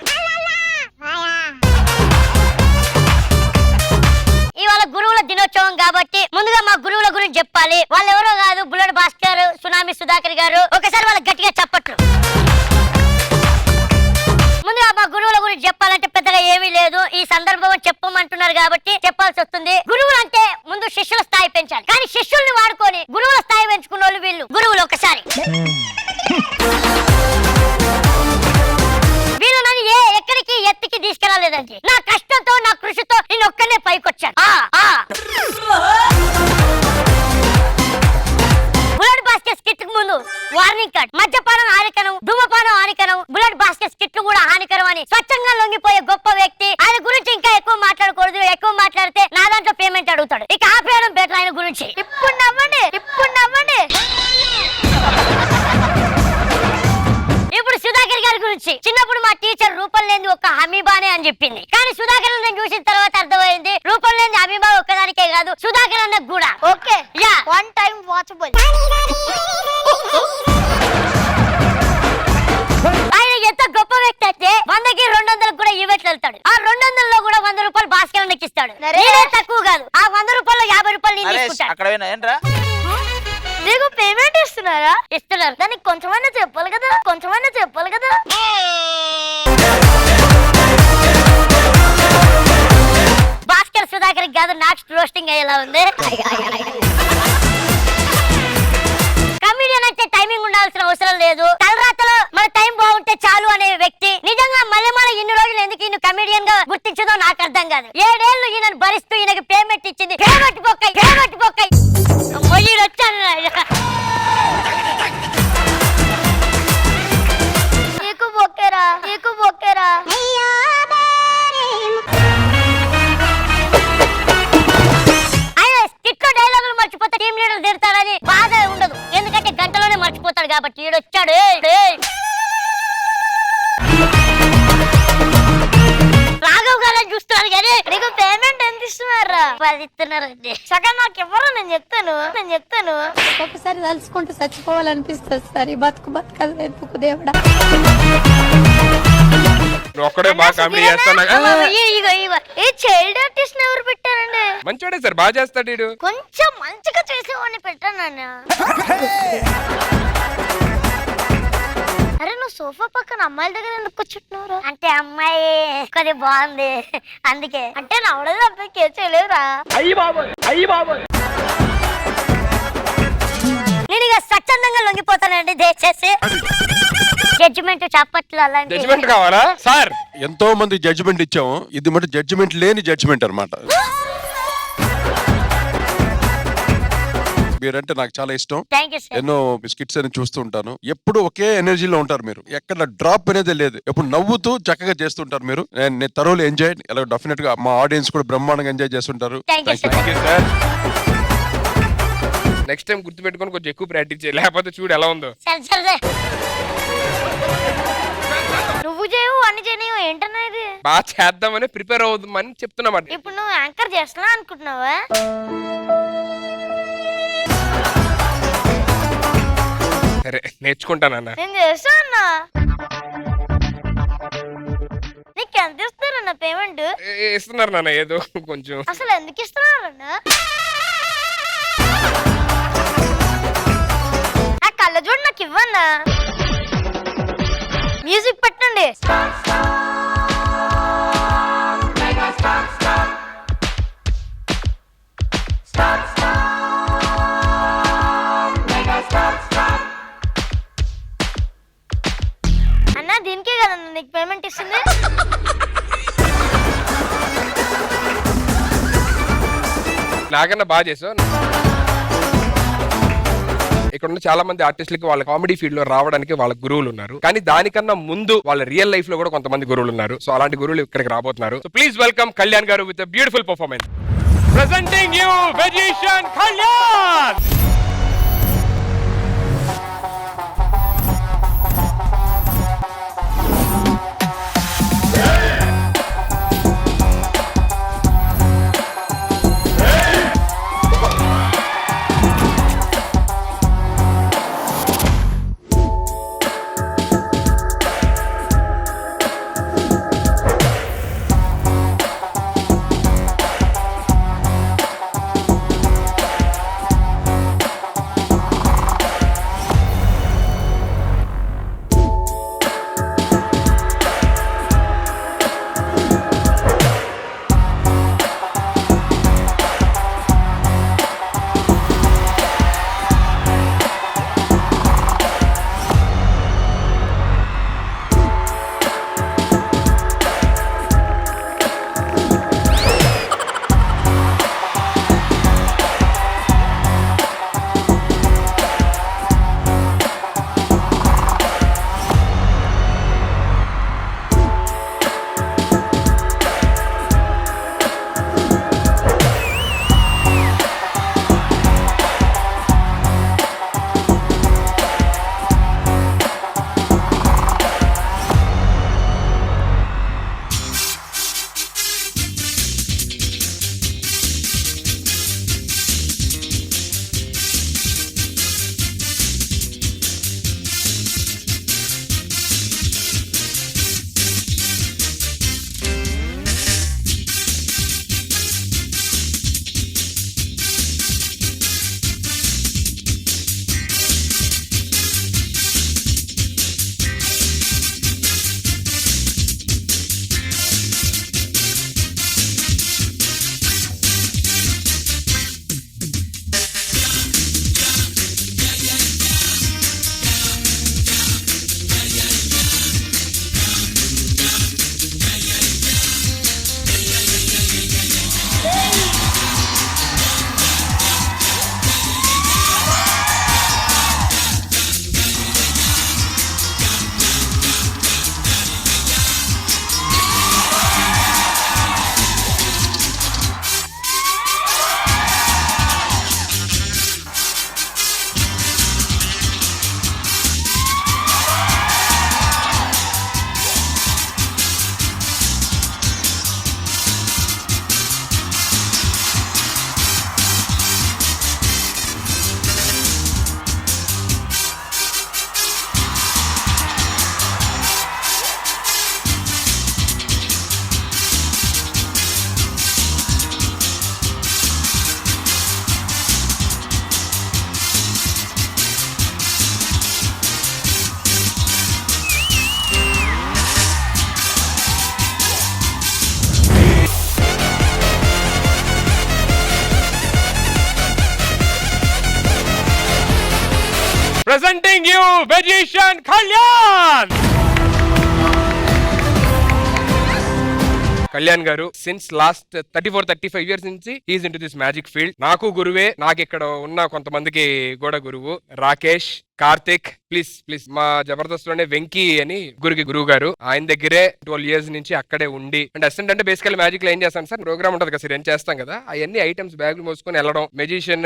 ఇవాళ గురువుల దినోత్సవం కాబట్టి ముందుగా మా గురువుల గురించి చెప్పాలి. వాళ్ళు ఎవరో కాదు, బుల్లెట్ భాస్కర్, సునామీ సుధాకర్ గారు. ఒకసారి వాళ్ళకి గట్టిగా చప్పట్లు. ముందుగా మా గురువుల గురించి చెప్పాలంటే పెద్దగా ఏమీ లేదు, ఈ సందర్భం చెప్పమంటున్నారు కాబట్టి చెప్పాల్సి వస్తుంది. గురువులు అంటే ముందు శిష్యుల స్థాయి పెంచాలి, కానీ శిష్యుల్ని వాడుకొని గురువుల స్థాయి పెంచుకున్న వాళ్ళు వీళ్ళు గురువులు. ఒకసారి వీళ్ళు నన్ను ఎక్కడికి ఎత్తికి తీసుకెళ్ళలేదండి, నా కష్టంతో నా కృషితో నేను ఒక్కనే పైకొచ్చాను. బుల్లెట్ బాస్కెట్ స్కిట్ ముందు వార్నింగ్ కార్డ్. మద్యపానం హానికరం, ధూమపానం హానికరం, బుల్లెట్ బాస్కెట్ స్కిట్లు కూడా హానికరం అని స్వచ్ఛంగా లొంగిపోయే గొప్ప వ్యక్తి. ఆయన గురించి ఇంకా ఎక్కువ మాట్లాడకూడదు, ఎక్కువ మాట్లాడితే నా దాంట్లో పేమెంట్ అడుగుతాడు. ఇక ఆపేయడం బెటర్ ఆయన గురించి. ఇప్పుడు నవ్వండి. ఇప్పుడు సుధాకర్ గారి గురించి. చిన్నప్పుడు మా టీచర్ రూపం లేని ఒక హమీబానే అని చెప్పింది, కానీ సుధాకర్ అన్న చూసిన తర్వాత అర్థమైంది రూపం లేని హమీబా ఒక్కదానికే కాదు, సుధాకర్ అన్న కూడా. Okay yeah, one time watchable. ఆయన ఎంత గొప్ప వ్యక్తి అంటే 100కి 200 కూడా ఈవెంట్లు వెళ్తాడు. ఆ 200లో కూడా 100 రూపాయలు భాస్కర్ అన్నకి ఇస్తాడు. తక్కువ కాదు, ఆ 100 రూపాయలు 50 రూపాయలు నేను తీసుకుంటాను. నీకు పేమెంట్ ఇస్తున్నారా? ఇస్తున్నారు. దానికి కొంచెమైనా చెప్పాలి కదా. భాస్కర్ సుధాకర్ కాదు, నాకు రోస్టింగ్ అయ్యేలా ఉంది. కమిడియన్ అంటే టైమింగ్ ఉండాల్సిన అవసరం లేదు, తలరాతలో మన టైం బాగుంటే చాలు అనే వ్యక్తి. నిజంగా మల్లెమాల ఇన్ని రోజులు ఎందుకు ఈయన కమిడియన్ గా గుర్తించదో నాకు అర్థం కాదు. 7 ఏళ్ళు ఈయనను భరిస్తూ ఈయనకి పేమెంట్ ఇచ్చింది. పేమెంట్ బొక్కై వచ్చాను. నీకు బొక్కేరా. ఆయన స్కిట్లో డైలాగులు మర్చిపోతే టీమ్ లీడర్ తిడతాడని బాధ ఉండదు, ఎందుకంటే గంటలోనే మర్చిపోతాడు కాబట్టి. ఈడొచ్చాడు. రాఘవ్ గారు చూస్తున్నారు కానీ నీకు పేమెంట్ ఎంత ఇస్తున్నారా? 10 ఇస్తున్నారండి. సగం నాకు ఎవరో నేను చెప్తాను. ఒకసారి తలుచుకుంటూ చచ్చిపోవాలనిపిస్తుంది సార్. ఈ బతుకు ఎందుకు దేవుడా? ఒక్కడే బాగా కామెడీ చేస్తాను. ఈ చైల్డ్ ఆర్టిస్ట్ ఎవరు పెట్టారండి? మంచోడే సార్, బాగా చేస్తాడు. కొంచెం మంచిగా చేసేవాడిని పెట్టానన్నా. అరే నువ్వు సోఫా పక్కన అమ్మాయిల దగ్గర ఎందుకు కూర్చుంటున్నావు? అంటే అమ్మాయి కొద్ది బాగుంది అందుకే. అంటే నవ్వడదు అబ్బాయి కేర్ చేయలేవురా. నేను ఇక స్వచ్ఛందంగా లొంగిపోతానండి దయచేసి. జడ్జిమెంట్ చప్పట్లు అలాంటి జడ్జిమెంట్ కావాలా సార్? ఎంతో మంది జడ్జిమెంట్ ఇచ్చాము, ఇది మటు జడ్జిమెంట్ లేని జడ్జిమెంట్ అన్నమాట. మీరంటే నాకు చాలా ఇష్టం. ఎన్నో స్కిట్స్ అని చూస్తూ ఉంటాను. ఎప్పుడు ఒకే ఎనర్జీలో ఉంటారు మీరు, ఎక్కడ డ్రాప్ అనేది లేదు. ఎప్పుడు నవ్వుతూ చక్కగా చేస్తుంటారు మీరు. నేను తరోలు ఎంజాయ్, ఇలా డెఫినెట్ గా మా ఆడియన్స్ కూడా బ్రహ్మాండంగా ఎంజాయ్ చేస్తుంటారు. నెక్స్ట్ టైం గుర్తుపెట్టుకొని కొంచెం ఎక్కువ ప్రాక్టీస్ చేయాలి, లేకపోతే చూడు ఎలా ఉందో. నువ్వు చేయవు అన్ని చేయవు ఏంటన్నా ఇది? బాగా చేద్దామని ప్రిపేర్ అవుదామని చెప్తున్నమాట. ఇప్పుడు నువ్వు యాంకర్ చేస్తున్నా అనుకుంటున్నావా? సరే నేర్చుకుంటానన్నా. నేను చేస్తా అన్నా. నీకు ఎంత ఇస్తారన్న పేమెంట్? ఇస్తున్నారు నాన్న ఏదో కొంచెం. అసలు ఎందుకు ఇస్తున్నారన్నా? ఆ కళ్ళజోడు నాకు ఇవ్వన్నా. మ్యూజిక్ పెట్టండి. అన్నా దీనికే కదా నీకు పేమెంట్ ఇస్తుంది. నాకన్నా బాగా చేసావు. ఇక్కడ ఉన్న చాలా మంది ఆర్టిస్టులకి వాళ్ళ కామెడీ ఫీల్డ్ లో రావడానికి వాళ్ళ గురువులు ఉన్నారు, కానీ దానికన్నా ముందు వాళ్ళ రియల్ లైఫ్ లో కూడా కొంతమంది గురువులు ఉన్నారు. సో అలాంటి గురువులు ఇక్కడికి రాబోతున్నారు. సో ప్లీజ్ వెల్కమ్ కళ్యాణ్ గారు with beautiful performance. Presenting you magician Kalyan. Bringing you magician Kalyan. Kalyan గారు సిన్స్ లాస్ట్ 34-35 ఇయర్స్ నుంచి is in to this magic field. నాకు గురువే, నాకు ఇక్కడ ఉన్న కొంతమందికి కూడా గురువు. రాకేష్, కార్తిక్, ప్లీజ్ మా జబర్దస్త్ లోనే వెంకీ అని గురువు గారు, ఆయన దగ్గరే 12 years నుంచి అక్కడే ఉండి, అంటే అసిస్టెంట్ అంటే బేసికల్ మ్యాజిక్ లో ఏం చేస్తాను సార్, ప్రోగ్రామ్ ఉంటుంది కదా సార్, ఏం చేస్తాం కదా, అవన్నీ ఐటమ్స్ బ్యాగులు మోసుకొని వెళ్ళడం, మెజిషియన్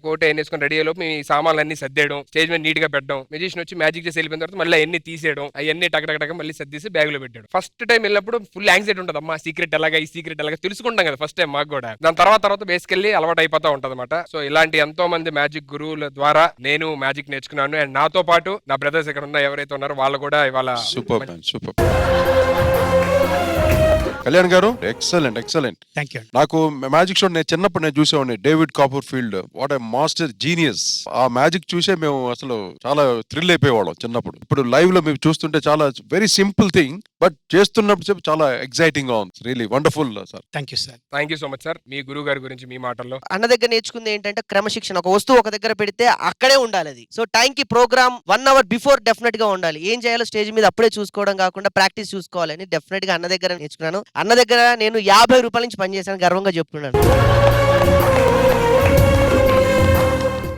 కోట వేసుకొని రెడీ అయ్యేలోపు మీ సామాన్లు అన్ని సర్దేయడం, స్టేజ్ మీద నీట్ గా పెట్టడం, మెజిషియన్ వచ్చి మ్యాజిక్ చేసి వెళ్ళిపోయిన తర్వాత మళ్ళీ అవన్నీ తీసేయడం, అవన్నీ టక మళ్ళీ సర్దేసి బ్యాగ్ లో పెట్టాడు. ఫస్ట్ టైం వెళ్ళినప్పుడు ఫుల్ యాంగ్జైటీ ఉంటుంది, అమ్మా సీక్రెట్ ఎలాగా, ఈ సీక్రెట్ ఎలాగా తెలుసుకుంటాం కదా ఫస్ట్ టైం మాకు కూడా. దాని తర్వాత బేసికల్లీ అలవాటు అయిపోతా ఉంటది అనమాట. సో ఇలాంటి ఎంతో మంది మ్యాజిక్ గురువుల ద్వారా నేను మ్యాజిక్ నేర్చుకున్నాను. అండ్ నాతో పాటు నా బ్రదర్స్ ఇక్కడ ఉన్న ఎవరైతే ఉన్నారో వాళ్ళు కూడా ఇవాళ సూపర్. కళ్యాణ్ గారు ఎక్సలెంట్. Thank you. నాకు మ్యాజిక్ షో నేను చిన్నప్పుడు నేను చూసేవాడిని, David copper field, what a master genius. ఆ మ్యాజిక్ చూసే మేము అసలు చాలా థ్రిల్ అయిపోయేవాళ్ళం చిన్నప్పుడు. ఇప్పుడు లైవ్ లో మేము చూస్తుంటే చాలా వెరీ సింపుల్ థింగ్, బట్ చేస్తున్నప్పుడు చాలా ఎక్సైటింగ్ గా ఉంది. Really wonderful sir. Thank you sir. Thank you so much sir. మీ గురువు గారి గురించి మీ మాటల్లో. అన్న దగ్గర నేర్చుకుంది ఏంటంటే క్రమశిక్షణ. ఒక వస్తువు ఒక దగ్గర పెడితే అక్కడే ఉండాలి అది. సో టైం కి ప్రోగ్రామ్ 1 hour బిఫోర్ డెఫినెట్ గా ఉండాలి. ఏం చేయాలో స్టేజ్ మీద అప్పుడే చూసుకోవడం కాకుండా ప్రాక్టీస్ చూసుకోవాలని డెఫినెట్ గా అన్న దగ్గర నేర్చుకున్నాను. అన్న దగ్గర నేను 50 రూపాయల నుంచి పనిచేశాను, గర్వంగా చెప్తున్నాను.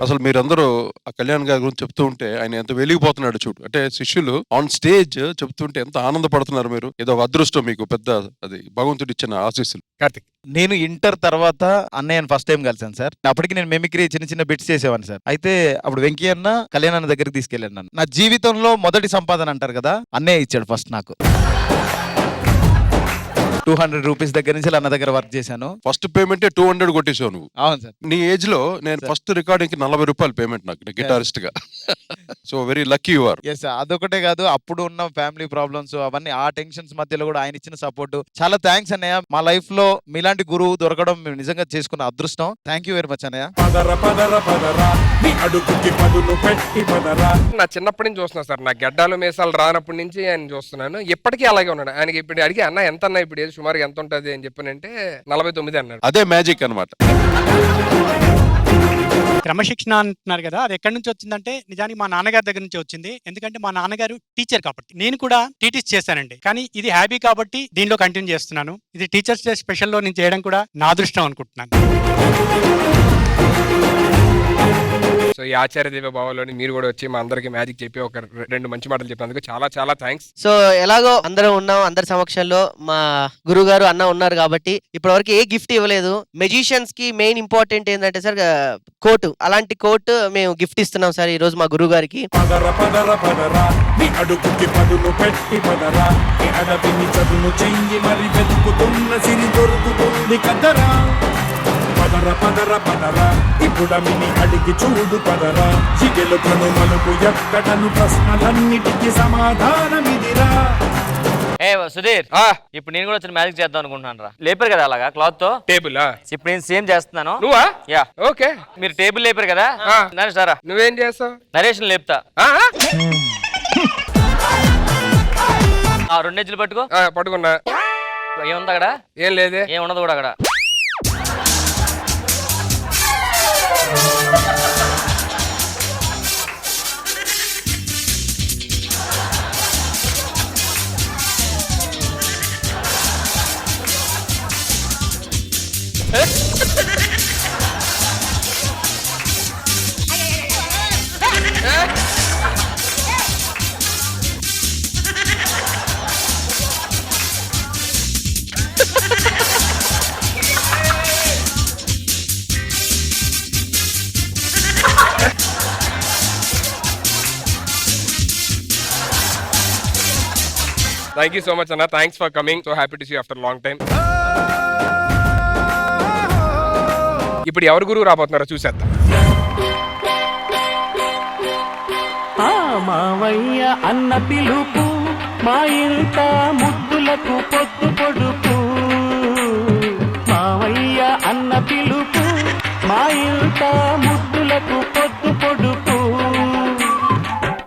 అసలు మీరందరూ ఆ కళ్యాణ్ గారి గురించి చెప్తూ ఉంటే ఆయన ఎంత వెలిగిపోతున్నాడు చూడు. అంటే శిష్యులు ఆన్ స్టేజ్ చెప్తుంటే ఎంత ఆనందపడుతున్నారు మీరు. ఏదో ఒక అదృష్టం మీకు, పెద్ద అది భగవంతుడు ఇచ్చిన ఆశీస్సులు. కార్తిక్, నేను ఇంటర్ తర్వాత అన్నయ్యను ఫస్ట్ టైం కలిసాను సార్. అప్పటికి నేను మెమిక్రీ చిన్న బిట్స్ చేసేవాడిని సార్. అయితే అప్పుడు వెంకీ అన్న కళ్యాణ్ అన్న దగ్గరికి తీసుకెళ్ళాను నన్ను. నా జీవితంలో మొదటి సంపాదన అంటారు కదా, అన్నయ్య ఇచ్చాడు ఫస్ట్ నాకు. 200 రూపీస్ దగ్గర నుంచి అన్న దగ్గర వర్క్ చేశాను. ఫస్ట్ పేమెంట్ 200 కొట్టేసావు నువ్వు. అవును సార్. నీ ఏజ్ లో నేను ఫస్ట్ రికార్డింగ్ కి 40 రూపాయలు పేమెంట్ నాకు గిటారిస్ట్ గా. So very lucky you are. Yes, అదొకటే కాదు, అప్పుడు ఉన్న ఫ్యామిలీ ప్రాబ్లమ్స్ అవన్నీ, ఆ టెన్షన్స్ మధ్యలో కూడా ఆయన ఇచ్చిన సపోర్ట్ చాలా థ్యాంక్స్ అన్నయ్య. మా లైఫ్ లో మీలాంటి గురువు దొరకడం మేము నిజంగా చేసుకున్న అదృష్టం. థ్యాంక్ యూ వెరీ మచ్ అన్నయ్య. నా చిన్నప్పటి నుంచి చూస్తున్నా సార్, నా గడ్డాలు మీసాలు రానప్పటి నుంచి ఆయన చూస్తున్నాను. ఇప్పటికీ అలాగే ఉన్నాడు. ఆయనకి ఇప్పుడు అడిగి అన్న ఎంత అన్న ఇప్పుడు సుమారుగా ఎంత ఉంటది అని చెప్పానంటే 49 అన్నాడు. అదే మ్యాజిక్ అన్నమాట. క్రమశిక్షణ అంటున్నారు కదా, అది ఎక్కడి నుంచి వచ్చిందంటే నిజానికి మా నాన్నగారి దగ్గర నుంచి వచ్చింది. ఎందుకంటే మా నాన్నగారు టీచర్ కాబట్టి, నేను కూడా టీటీస్ చేశానండి. కానీ ఇది హ్యాబీ కాబట్టి దీనిలో కంటిన్యూ చేస్తున్నాను. ఇది టీచర్స్ డే స్పెషల్ లో నేను చేయడం కూడా నా అదృష్టం అనుకుంటున్నాను. సో ఈ ఆచార్య దేవ భావంలోని మీరు కూడా వచ్చి మా అందరికి మ్యాజిక్ చెప్పి ఒక 2 మంచి మాటలు చెప్పినందుకు చాలా థ్యాంక్స్. సో ఎలాగో అందరం ఉన్నాం, అందరి సమక్షంలో మా గురువు గారు అన్న ఉన్నారు కాబట్టి ఇప్పటి వరకు ఏ గిఫ్ట్ ఇవ్వలేదు. మెజిషియన్స్ కి మెయిన్ ఇంపార్టెంట్ ఏంటంటే సార్ కోట్, అలాంటి కోట్ మేము గిఫ్ట్ ఇస్తున్నాం సార్ ఈ రోజు మా గురువు గారికి. ఇప్పుడమిని అడిగి చూడు పదరా, చిగెలు కనుమలకు ఎక్కడను ప్రశ్నలన్నిటికీ సమాధానమిదిరా. ఏ సుధీర్, ఇప్పుడు నేను కూడా వచ్చిన మ్యాజిక్ చేద్దాం అనుకుంటున్నాను రా. లేపారు కదా అలాగా క్లాత్ తో టేబుల్. ఇప్పుడు నేను సేమ్ చేస్తున్నాను. నువ్వా? యా. ఓకే. మీరు టేబుల్ లేపారు కదా, నరేష్ సారా నువ్వేం చేస్తావు? నరేష్ లేపుతా. 2 ఎజ్జులు పట్టుకో. పట్టుకున్నా. ఏముంది అక్కడ? ఏం లేదే. ఏమున్నది కూడా అక్కడ. Thank you so much, Anna. Thanks for coming. So happy to see you after a long time. ఇప్పుడు ఎవరు గురువు రాబోతున్నారో చూసేద్దాం. మావయ్య అన్న పిలుపు, మా ఇంట ముద్దులకు పొద్దు పొడుపు. మావయ్య అన్న పిలుపు, మా ఇంట ముద్దులకు పొద్దు పొడుపు.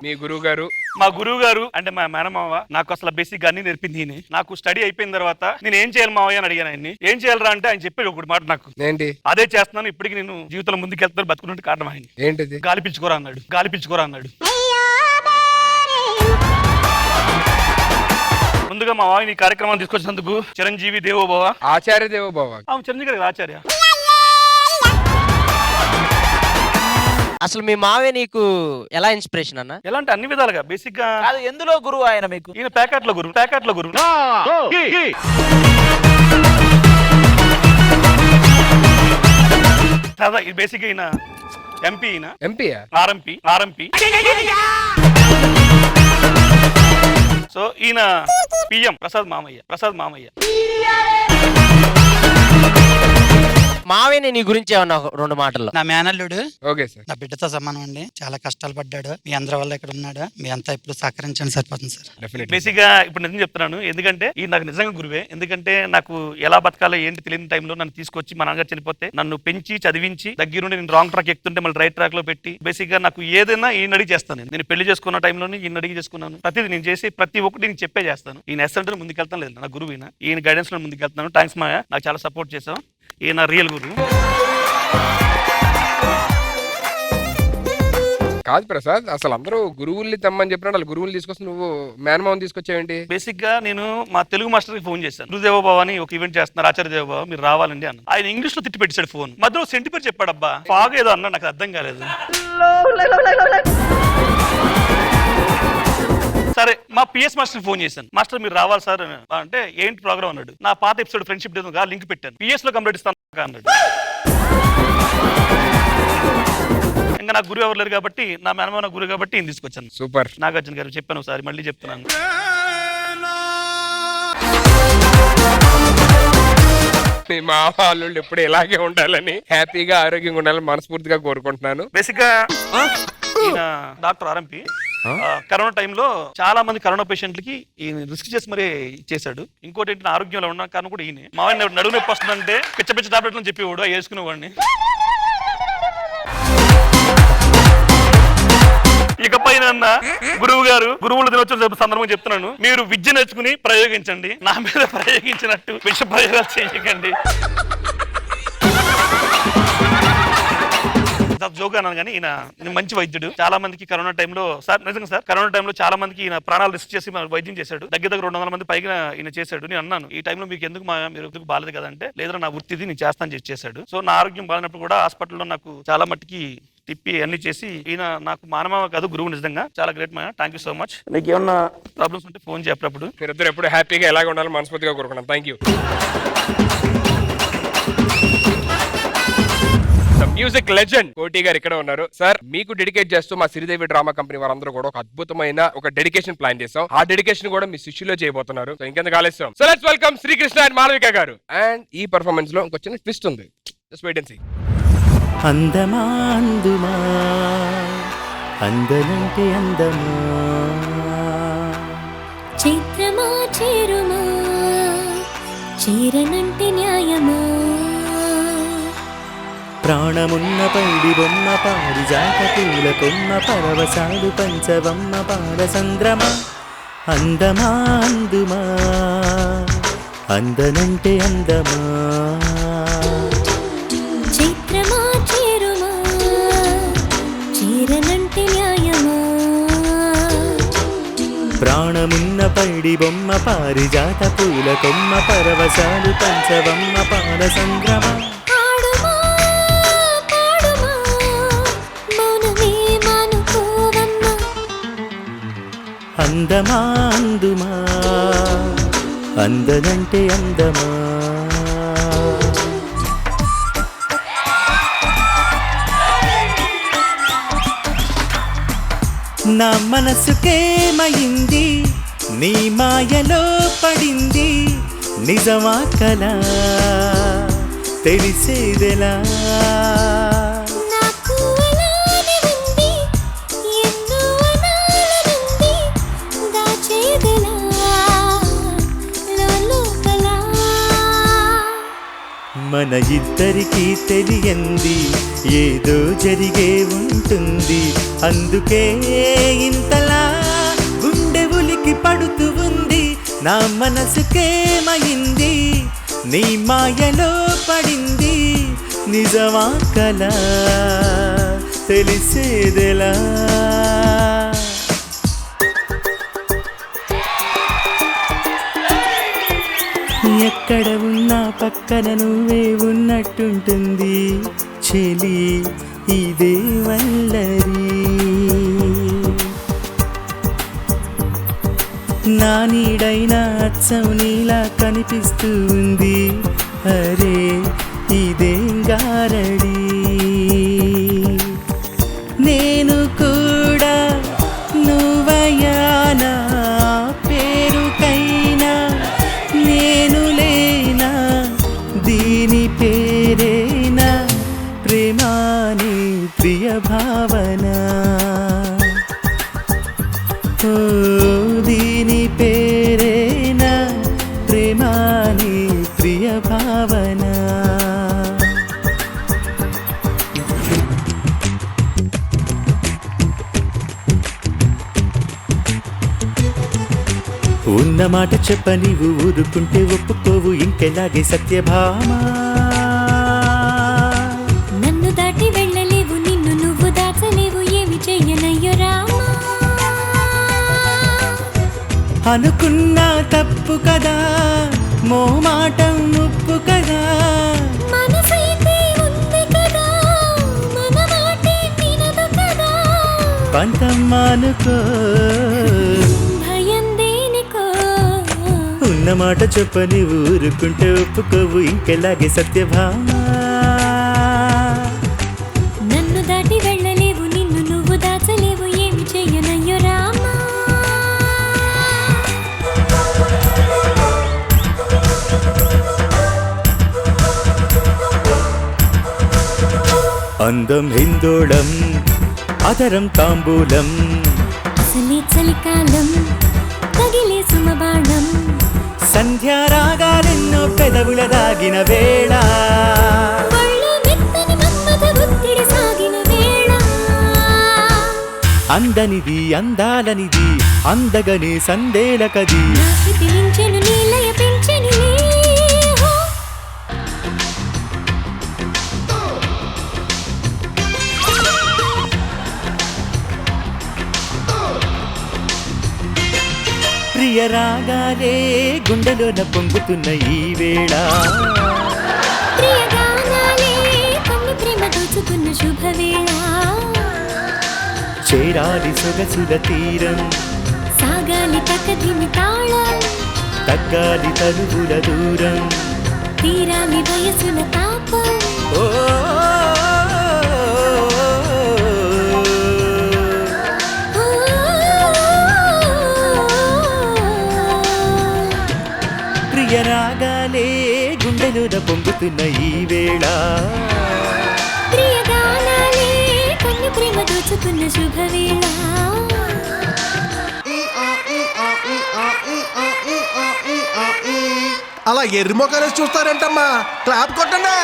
మీ గురువు గారు? మా గురువు గారు అంటే మా మేనమావ. నాకు అసలు బేసిక్ అన్ని నేర్పింది ఈయన. నాకు స్టడీ అయిపోయిన తర్వాత నేను ఏం చేయాలి మావయ్య అని అడిగాను ఆయన్ని. ఏం చేయాలరా అంటే ఆయన చెప్పాడు ఒకటి మాట నాకు. ఏంటి? అదే చేస్తున్నాను. ఇప్పటికి నేను జీవితంలో ముందుకు వెళ్తాను, బతుకున్నట్టు కారణం ఆయన. ఏంటిది? గాలి పిలుచుకోరా అన్నాడు. ముందుగా మా వాయిని ఈ కార్యక్రమాన్ని తీసుకొచ్చినందుకు చిరంజీవి దేవోభవ. ఆచార్య దేవోభవ. చిరంజీవి గారు ఆచార్య. అసలు మీ మావే నీకు ఎలా ఇన్స్పిరేషన్ అన్న? ఎలా అంటే అన్ని విధాలుగా. బేసిక్ గా ఎందులో గురువు ఆయన మీకు? ఈయన ప్యాకెట్ లో గురువు. బేసిక్ గా ఈయన ఎంపీ ఆర్ఎంపీ. సో ఈయన పిఎం ప్రసాద్ మామయ్య. మావేని నీ గురించి ఏమన్నా 2 మాటల్లో? నా మేనల్లుడు. Okay sir. నా బిడ్డతో సమానం అండి. చాలా కష్టాలు పడ్డాడు. మీ అందరి వల్ల ఇక్కడ ఉన్నాడు. మీ అంతా ఇప్పుడు సహకరించండి సరిపోతుంది సార్. బేసిక్ గా ఇప్పుడు నిజం చెప్తున్నాను, ఎందుకంటే ఈ నాకు నిజంగా గురువే. ఎందుకంటే నాకు ఎలా బతకాలో ఏంటి తెలియని టైంలో నన్ను తీసుకొచ్చి మా నాన్నగారు చనిపోతే నన్ను పెంచి చదివించి దగ్గరుండి నేను రాంగ్ ట్రాక్ ఎక్కుతుంటే మళ్ళీ రైట్ ట్రాక్ లో పెట్టి బేసిక్ గా నాకు ఏదైనా ఈయన అడిగి చేస్తాను. నేను పెళ్లి చేసుకున్న టైంలోనే ఈయన అడిగి చేసుకున్నాను. ప్రతిదీ నేను చేసి ప్రతి ఒక్కటి నేను చెప్పే చేస్తాను. ఈయన ఎస్ఎంటే ముందుకెళ్తాను లేదు నా గురువు ఈయన గైడెన్స్ లో ముందుకెళ్తున్నాను. థ్యాంక్స్ మాయా, నాకు చాలా సపోర్ట్ చేసావు. ఈయన రియల్ గురువు. కాదు ప్రసాద్, అసలు అందరూ గురువుల్ని తెమ్మని చెప్పినట్టు వాళ్ళు గురువులు తీసుకొస్తే నువ్వు మేనమావని తీసుకొచ్చావేంటి? బేసిక్ గా నేను మా తెలుగు మాస్టర్ కి ఫోన్ చేశాను. గురుదేవోభవ అని ఒక ఈవెంట్ చేస్తున్నారు, ఆచార్య దేవోభవ, మీరు రావాలండి అన్న. ఆయన ఇంగ్లీష్ లో తిట్టి పెట్టాడు ఫోన్. మధ్యలో సెంటిపేర్ చెప్పాడు. అబ్బా ఫాగ్ ఏదో అన్నా, నాకు అర్థం కాలేదు. సరే మా పిఎస్ మాస్టర్ ఫోన్ చేశాను. మాస్టర్ మీరు రావాలి సార్ అంటే ఏంటి ప్రోగ్రామ్ అన్నాడు. నా పాత ఎపిసోడ్ ఫ్రెండ్షిప్ డే లింక్ పెట్టాను. పిఎస్ లో కంప్లీట్ ఇస్తాను అన్నాడు. ఇంకా నా గురువు ఎవరు లేరు కాబట్టి, నా మేనమావ నా గురువు కాబట్టి ఈయన తీసుకొచ్చాను. సూపర్. నాగార్జున గారు చెప్పాను ఒకసారి, మళ్ళీ చెప్తున్నాను. మీ మామ వాళ్ళు ఎప్పుడు ఇలాగే ఉండాలని, హ్యాపీగా ఆరోగ్యంగా ఉండాలని మనస్ఫూర్తిగా కోరుకుంటున్నాను. బేసిక్ గా ఈయన డాక్టర్ ఆర్ఎంపీ. కరోనా టైంలో చాలా మంది కరోనా పేషెంట్లకి ఈయన రిస్క్ చేసి మరీ చేశాడు. ఇంకోటి ఏంటి, ఆరోగ్యంలో ఉన్న కారణం కూడా ఈయన. మామయ్య నడుము నొప్పి వస్తుందంటే పిచ్చ టాబ్లెట్లు అని చెప్పేవాడు, అవి వేసుకునేవాడిని. ఇకపైన గురువుల దినోత్సవం సందర్భంగా చెప్తున్నాను, మీరు విద్య నేర్చుకుని ప్రయోగించండి. నా మీద ప్రయోగించినట్టు విష ప్రయోగాలు చేయకండి. జోగా అన్నాను కానీ ఈయన మంచి వైద్యుడు. చాలా మందికి కరోనా టైంలో సార్ నిజంగా సార్ కరోనా టైంలో చాలా మందికి ఈయన ప్రాణాలు రిస్క్ చేసి వైద్యం చేశాడు. దగ్గర 200 మంది పైగా ఈయన చేశాడు. నేను అన్నాను ఈ టైంలో మీకు ఎందుకు మీరు ఎందుకు బాగాలేదు కదంటే, లేదా నా వృత్తిది నేను చేస్తాను చేశాడు. సో నా ఆరోగ్యం బాగాలేనప్పుడు కూడా హాస్పిటల్లో నాకు చాలా మట్టికి తిప్పి అన్ని చేసి ఈయన నాకు మానవ కాదు గురువు. నిజంగా చాలా great Maya, thank you so much. నీకు ఏమన్నా ప్రాబ్లమ్స్ ఉంటే ఫోన్ చేసేటప్పుడు. మీరిద్దరు ఎప్పుడు హ్యాపీగా ఎలాగ ఉండాలని మనస్ఫూర్తిగా కోరుకున్నాను. Thank you. Music legend Koti గారు ఇక్కడ ఉన్నారు. సార్ మీకు డెడికేట్ చేస్తూ మా శ్రీదేవి డ్రామా కంపెనీ వారందరూ కూడా ఒక అద్భుతమైన ఒక డెడికేషన్ ప్లాన్ చేసాం. ఆ డెడికేషన్ కూడా మీ శిష్యులో చేయబోతున్నారు. సో ఇంకెందుకు ఆలస్యం, so let's welcome Srikrishna and Malavika garu. And ఈ పర్ఫార్మెన్స్ లో ఇంకొక చిన్న ట్విస్ట్ ఉంది, జస్ట్ వెయిట్ అండ్ సీ. అందమా అందుమా అందనంటే అందమా, చైత్రమా చేరుమా చీరనంటే న్యాయమా, ప్రాణమున్న పైడి బొమ్మ పారిజాత పూల కొమ్మ పరవశాలు పంచవమ్మ పారసంద్రమ, అందమా అందుమా అందనంటే అందమా, చైత్రమా చేరుమా చీరనంటే న్యాయమా, ప్రాణమున్న పైడి బొమ్మ పారిజాత పూల కొమ్మ పరవశాలు పంచవమ్మ పారసంద్రమ, అందమా అందుమా అందనంటే అందమా. నా మనసుకేమైంది నీ మాయలో పడింది, నిజమా కలా తెలిసేదెలా, మన ఇద్దరికీ తెలియంది ఏదో జరిగే ఉంటుంది, అందుకే ఇంతలా గుండె ఉలికి పడుతూ ఉంది. నా మనసుకేమైంది నీ మాయలో పడింది, నిజమా కలా తెలిసేదెలా. ఎక్కడ ఉన్నా పక్కన నువ్వే ఉన్నట్టుంటుంది చెలి ఇదే వల్లరి నా నీడైనా అచ్చం నీలా కనిపిస్తూ ఉంది అరే ఇదేం గారడి నేను కూడా నువ్వయానా పేరుకైనా నేను లేనా దీని పేరేనా ప్రేమాని ప్రియ భావన ఓ దీని పేరేనా ప్రేమాని ప్రియ భావన ఉన్న మాట చెప్ప నీవు ఊరుకుంటే ఒప్పుకోవు ఇంకెలాగే సత్యభామా నన్ను దాటి వెళ్ళలేవు నిన్ను నువ్వు దాచలేవు ఏమి చెయ్యనయ్యో రామా అనుకున్నా తప్పు కదా మోమాటం ముప్పు కదా మనసైతే ఉంది కదా మన మాటే వినదు కదా పంతం మానుకో భయం దేనికో ఉన్న మాట చెప్పని ఊరుకుంటే ఒప్పుకోవు ఇంకెలాగే సత్యభామా నన్ను దాటి వెళ్ళలేవు నిన్ను నువ్వు దాచలేవు ఏమి చెయ్యనయ్యో రామా అందం హిందోళం అదరం తాంబూలం అసలే చలికాలం తగిలే సుమబాణం సంధ్యారాగాలెన్నో పెదవుల దాగిన వేళ ఒళ్ళు మెత్తని మన్మథ ఒత్తిడి సాగిన వేళ అందనిది అందాలనిది అందగనే సందేలకది నా శృతి మించెను నీలయ పెంచెను నీహో. ప్రియ రాగాలే గుండెలోన పొంగుతున్న ఈ వేళ ప్రియగానాలే కన్ను ప్రేమ దోచుకున్న శుభవేళ చేరాలి సొగసుల తీరం సాగాలి తకదిమి తాళం తగ్గాలి తలుపుల దూరం తీరాలి వయసుల తాపం ఓ ప్రియ రాగాలే గుండెలోన పొంగుతున్న ఈ వేళ ప్రియగానాలే కన్ను ప్రేమ దోచుకున్న శుభవేళ అలా ఎర్రిమొక్కలేసి చూస్తారేంటమ్మా క్లాప్ కొట్టండి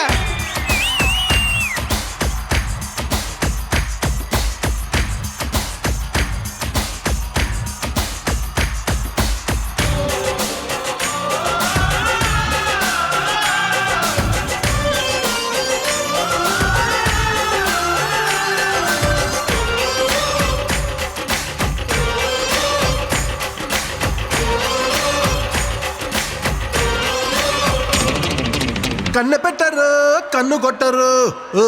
కన్ను పెట్టరు కన్ను కొట్టరు ఓ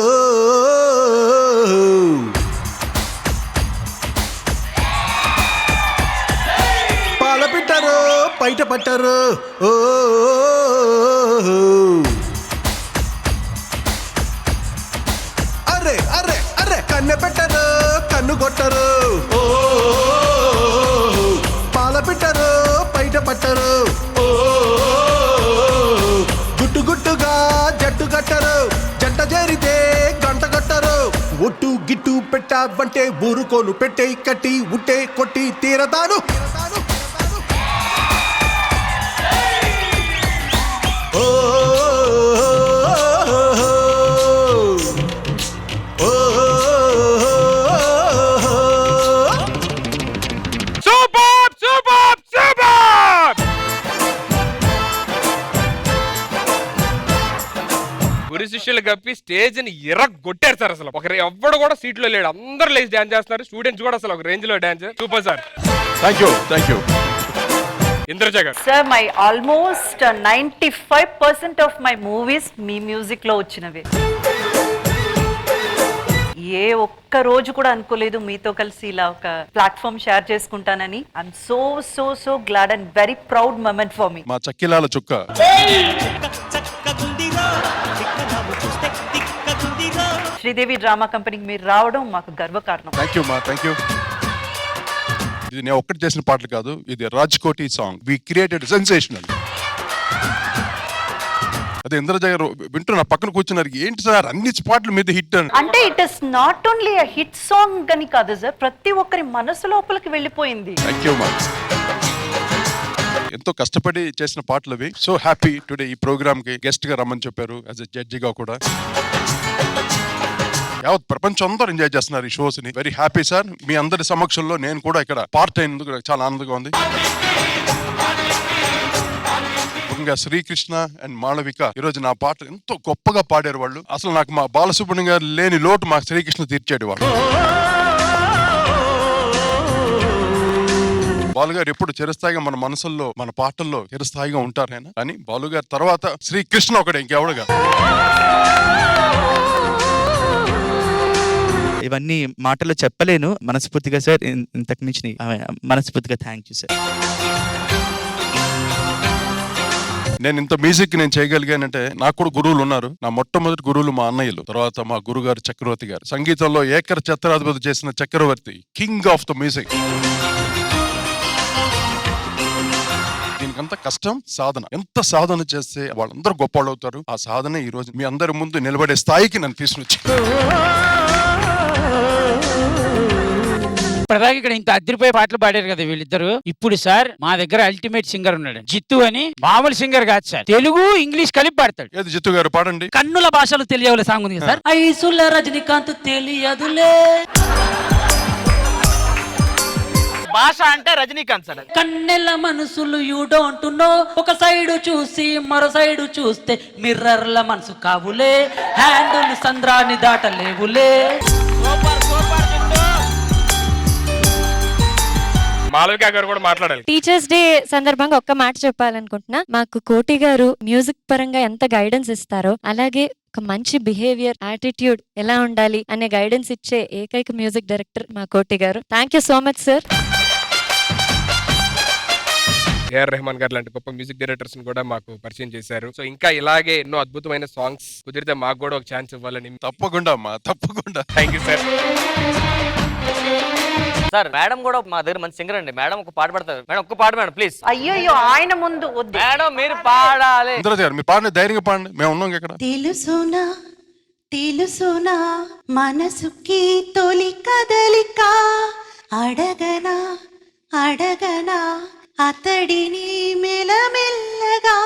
పాల పెట్టరు బయట పట్టరు ఓ అరే అరే అరే కన్ను పెట్టరు కన్ను కొట్టరు ఓ పాల పెట్టరు బయట పట్టరు ఓ గుట్టు గుట్టుగా జట్టు కట్టరు జంట చేరితే గంట కట్టరు ఒట్టు గిట్టు పెట్టావంటే ఊరుకోను పెట్టే కట్టి ఉట్టే కొట్టి తీరతాను ఓ సూపర్ సూపర్ సూపర్ గురు శిష్యులు కప్పి స్టేజ్ ని ఇరగొట్టారు సార్. అసలు ఒకరు ఎవ్వడు కూడా సీట్ లో లేడు, అందరు లేచి డాన్స్ చేస్తున్నారు. స్టూడెంట్స్ కూడా అసలు ఒక రేంజ్ లో dance. Super sir. Thank you Indraja garu. Sir my almost 95% of my movies మీ మ్యూజిక్ లో వచ్చినవే. ఏ ఒక్క రోజు కూడా అనుకోలేదు మీతో కలిసి ఇలా ఒక ప్లాట్ఫామ్ షేర్ చేసుకుంటానని. I'm so so so glad and very proud moment for me. మా చక్కిలాల చుక్క. శ్రీదేవి డ్రామా కంపెనీకి మీరు రావడం మాకు గర్వకారణం. థ్యాంక్ యూ మా, థ్యాంక్ యూ. ఇది నేను ఒక్కటి చేసిన పాటలు కాదు, ఇది Rajkoti song. We created sensational. అదే ఇంద్రజ గారు వింటూ నా పక్కన కూర్చున్నారు, ఏంటి సార్ అన్ని పాటలు మీద హిట్ అని. అంటే it is not only a hit song అని కాదు సార్, ప్రతి ఒక్కరి మనసు లోపలికి వెళ్ళిపోయింది. థ్యాంక్ యూ మా. ఎంతో కష్టపడి చేసిన పాటలు అవి. సో హ్యాపీ టుడే ఈ ప్రోగ్రామ్ కి గెస్ట్ గా రమ్మని చెప్పారు, యాజ్ ఎ జడ్జిగా కూడా. యావత్ ప్రపంచం అందరూ ఎంజాయ్ చేస్తున్నారు ఈ షోస్ ని. వెరీ హ్యాపీ సార్, మీ అందరి సమక్షంలో నేను కూడా ఇక్కడ పార్ట్ అయినందుకు చాలా ఆనందంగా ఉంది. ముఖ్యంగా శ్రీకృష్ణ అండ్ మాళవిక ఈరోజు నా పాటలు ఎంతో గొప్పగా పాడారు వాళ్ళు. అసలు నాకు మా బాలసుబ్రహ్మణ్యం గారు లేని లోటు మా శ్రీకృష్ణ తీర్చాడు వాడు. బాలుగారు ఎప్పుడు చిరస్థాయిగా మన మనసుల్లో మన పాటల్లో చిరస్థాయిగా ఉంటారు ఆయన. కానీ బాలుగారు తర్వాత శ్రీకృష్ణ ఒకడే, ఇంకెవడుగా. ఇవన్నీ మాటలు చెప్పలేను మనస్ఫూర్తిగా సార్. ఇంతకు మించి మనస్ఫూర్తిగా థ్యాంక్ యూ సార్. నేను ఇంత మ్యూజిక్ నేను చేయగలిగానంటే నాకు కూడా గురువులు ఉన్నారు. నా మొట్టమొదటి గురువులు మా అన్నయ్యలు, తర్వాత మా గురుగారు చక్రవర్తి గారు. సంగీతంలో ఏకర ఛత్రాధిపతి చేసిన చక్రవర్తి, కింగ్ ఆఫ్ ద మ్యూజిక్. దీనికంత కష్టం సాధన. ఎంత సాధన చేస్తే వాళ్ళందరూ గొప్పవాళ్ళు అవుతారు. ఆ సాధన ఈ రోజు మీ అందరి ముందు నిలబడే స్థాయికి నన్ను తీసుకొచ్చి. ఇప్పటిదాకా ఇక్కడ ఇంత అదిరిపోయే పాటలు పాడారు కదా వీళ్ళిద్దరు. ఇప్పుడు సార్ మా దగ్గర అల్టిమేట్ సింగర్ ఉన్నాడు, జిత్తు అని. మామూలు సింగర్ కాదు సార్, తెలుగు ఇంగ్లీష్ కలిపి పాడతాడు. ఏది జిత్తు గారు పాడండి. కన్నుల భాషలు తెలియవలే సాంగ్ ఉంది సార్. ఐసుల రజనీకాంత్ తెలియదులే. భాష అంటే రజనీకాంత్ సార్. కన్నెల మనసులు యూ డోంట్ నో, ఒక సైడ్ చూసి మరో సైడ్ చూస్తే మిర్రర్ల మనసు కావులే, హ్యాండులు సంద్రాన్ని దాటలేవులే. మాలవిక గారు కూడా మాట్లాడాలి. టీచర్స్ డే సందర్భంగా ఒక్క మాట చెప్పాలనుకుంటున్నా. మాకు కోటి గారు మ్యూజిక్ పరంగా ఎంత గైడెన్స్ ఇస్తారో, అలాగే ఒక మంచి బిహేవియర్, యాటిట్యూడ్ ఎలా ఉండాలి అనే గైడెన్స్ ఇచ్చే ఏకైక మ్యూజిక్ డైరెక్టర్ మా Koti garu. Thank you so much sir. AR Rahman garu లాంటి గొప్ప మ్యూజిక్ డైరెక్టర్స్ కూడా మాకు పరిచయం చేశారు. సో ఇంకా ఇలాగే ఎన్నో అద్భుతమైన సాంగ్స్ కుదిరితే మాకు కూడా ఒక ఛాన్స్ ఇవ్వాలని. తప్పకుండా అమ్మా, తప్పకుండా. Thank you sir. Sir madam కూడా మా దగ్గర మంచి సింగర్ అండి. మేడం ఒక పాట పాడతారు. మేడం ఒక్క పాట మేడం ప్లీజ్. అయ్యో ఆయన ముందు వద్దు మేడం, మీరు పాడాలి. ఇంద్రజ గారు మీరు పాడండి, ధైర్యంగా పాడండి, మేము ఉన్నాం ఇక్కడ. తెలుసునా తెలుసునా మనసుకి తొలి కదలిక, అడగనా అడగనా అతడిని మెల్లమెల్లగా,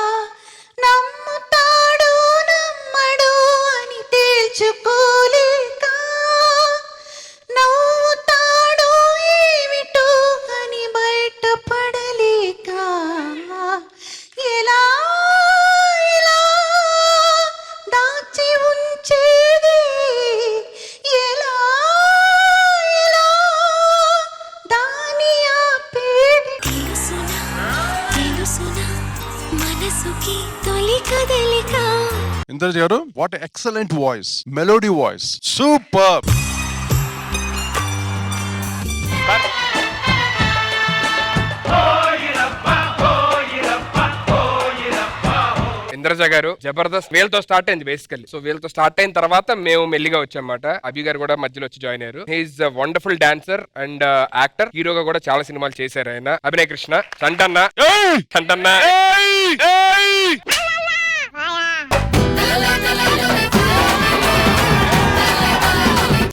నమ్ముతాడు నమ్మడు అని తేల్చుకోలేక, నవ్వుతాడు ఏమిటో అని బయటపడలేక, ఎలా ఎలా దాచి ఉంచేది, ఎలా ఎలా దాని ఆపేది. మనసుకి తొలి కదలిక. ఇంద్రజ గారు what excellent voice, melody voice, super. Indraja గారు జబర్దస్త్ వీళ్ళతో స్టార్ట్ అయింది బేసికల్లీ. సో వీళ్ళతో స్టార్ట్ అయిన తర్వాత మేము మెల్లిగా వచ్చామన్నమాట. అభి గారు కూడా మధ్యలో వచ్చి జాయిన్ అయ్యారు. He's wonderful dancer and actor. హీరోగా కూడా చాలా సినిమాలు చేశారు ఆయన. అభినయ్ కృష్ణ, చంటన్న చంటన్న.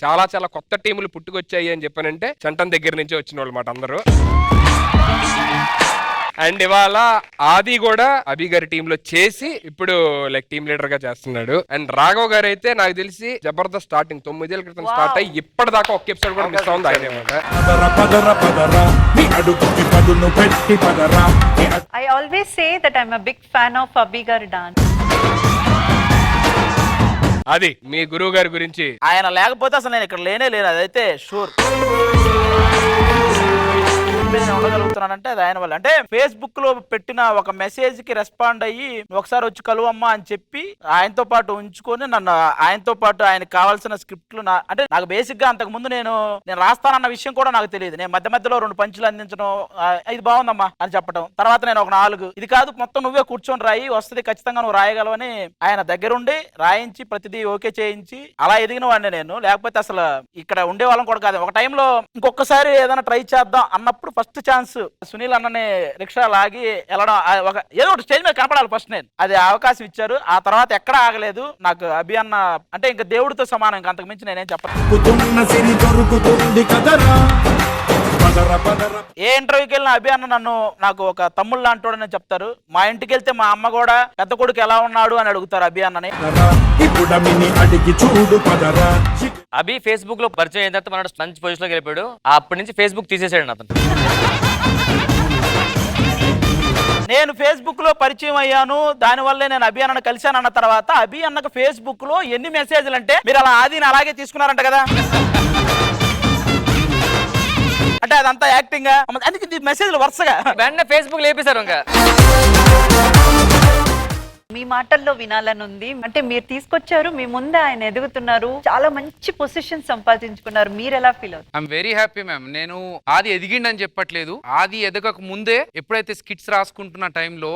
చాలా చాలా కొత్త టీములు పుట్టుకొచ్చాయి అని చెప్పానంటే చంటన్ దగ్గర నుంచి వచ్చిన వాళ్ళు మాట అందరూ. అండ్ ఇవాళ ఆది కూడా అభి గారి టీమ్ లో చేసి ఇప్పుడు లైక్ టీమ్ లీడర్ గా చేస్తున్నాడు. అండ్ రాఘవ్ గారు అయితే నాకు తెలిసి జబర్దస్త్ స్టార్టింగ్ 9 ఏళ్ల క్రితం స్టార్ట్ అయ్యి ఇప్పటిదాకా ఒక్క ఎపిసోడ్ కూడా మిస్ అవుతుంది ఆయన అన్నమాట. I always say that I'm a big fan of Abhi garu dance. అది మీ గురువు గారి గురించి. ఆయన లేకపోతే అసలు నేను ఇక్కడ లేనే లేను, అదైతే షూర్. స్టేజ్ మీద నేను ఉండగలుగుతున్నానంటే అది ఆయన వల్ల. అంటే ఫేస్బుక్ లో పెట్టిన ఒక మెసేజ్ కి రెస్పాండ్ అయ్యి ఒకసారి వచ్చి కలువమ్మా అని చెప్పి ఆయనతో పాటు ఉంచుకొని నన్ను ఆయనతో పాటు ఆయనకు కావాల్సిన స్క్రిప్ట్లు అంటే నాకు బేసిక్ గా అంతకు ముందు నేను రాస్తానన్న విషయం కూడా నాకు తెలియదు. నేను మధ్య మధ్యలో 2 పంచులు అందించడం, ఇది బాగుందమ్మా అని చెప్పడం, తర్వాత నేను ఒక 4 ఇది కాదు మొత్తం నువ్వే కూర్చొని రాయి వస్తుంది ఖచ్చితంగా నువ్వు రాయగలవని ఆయన దగ్గరుండి రాయించి ప్రతిదీ ఓకే చేయించి అలా ఎదిగిన వాడిని నేను. లేకపోతే అసలు ఇక్కడ ఉండే వాళ్ళం కూడా కాదు. ఒక టైంలో ఇంకొకసారి ఏదైనా ట్రై చేద్దాం అన్నప్పుడు ఫస్ట్ ఛాన్స్ సునీల్ అన్నని రిక్షా లాగి వెళ్ళడం, ఏదో ఒకటి స్టేజ్ మీద కనపడాలి ఫస్ట్. నేను అది అవకాశం ఇచ్చారు. ఆ తర్వాత ఎక్కడ ఆగలేదు. నాకు అభి అన్న అంటే ఇంకా దేవుడితో సమానం, ఇంకా అంతకు మించి నేనేం చెప్పను. ఏ ఇంటర్వ్యూకి వెళ్ళిన అభి అన్న నాకు ఒక తమ్ముళ్ళు లాంటోడని చెప్తారు. మా ఇంటికి వెళ్తే మా అమ్మ కూడా పెద్ద కొడుకు ఎలా ఉన్నాడు అని అడుగుతారు అభి అన్నని. అభి ఫేస్బుక్ లో పరిచయం అయిన తర్వాత మన మంచి పొజిషన్ లోకి వెళ్ళిపోయాడు. అప్పటి నుంచి ఫేస్బుక్ తీసేసాడు అతను. నేను ఫేస్బుక్ లో పరిచయం అయ్యాను, దానివల్లే నేను అభి అన్నను కలిశాను అన్న తర్వాత అభి అన్నకు ఫేస్బుక్ లో ఎన్ని మెసేజ్లు అంటే మీరు అలా ఆదిని అలాగే తీసుకున్నారంట కదా. అంటే అదంతా యాక్టింగ్, అందుకే మెసేజ్లు వరుసగా వెంటనే ఫేస్బుక్ లేపేశారు. ఇంకా మీ మాటల్లో వినాలనుంది. అంటే మీరు తీసుకొచ్చారు, మీ ముందే ఆయన ఎదుగుతున్నారు, చాలా మంచి పొజిషన్ సంపాదించుకున్నారు. మీరు ఎలా ఫీల్ అవుతారు? I'm very happy ma'am. నేను ఆది ఎదిగిండని చెప్పట్లేదు. ఆది ఎదగక ముందే ఎప్పుడైతే స్కిట్స్ రాసుకుంటున్న టైంలో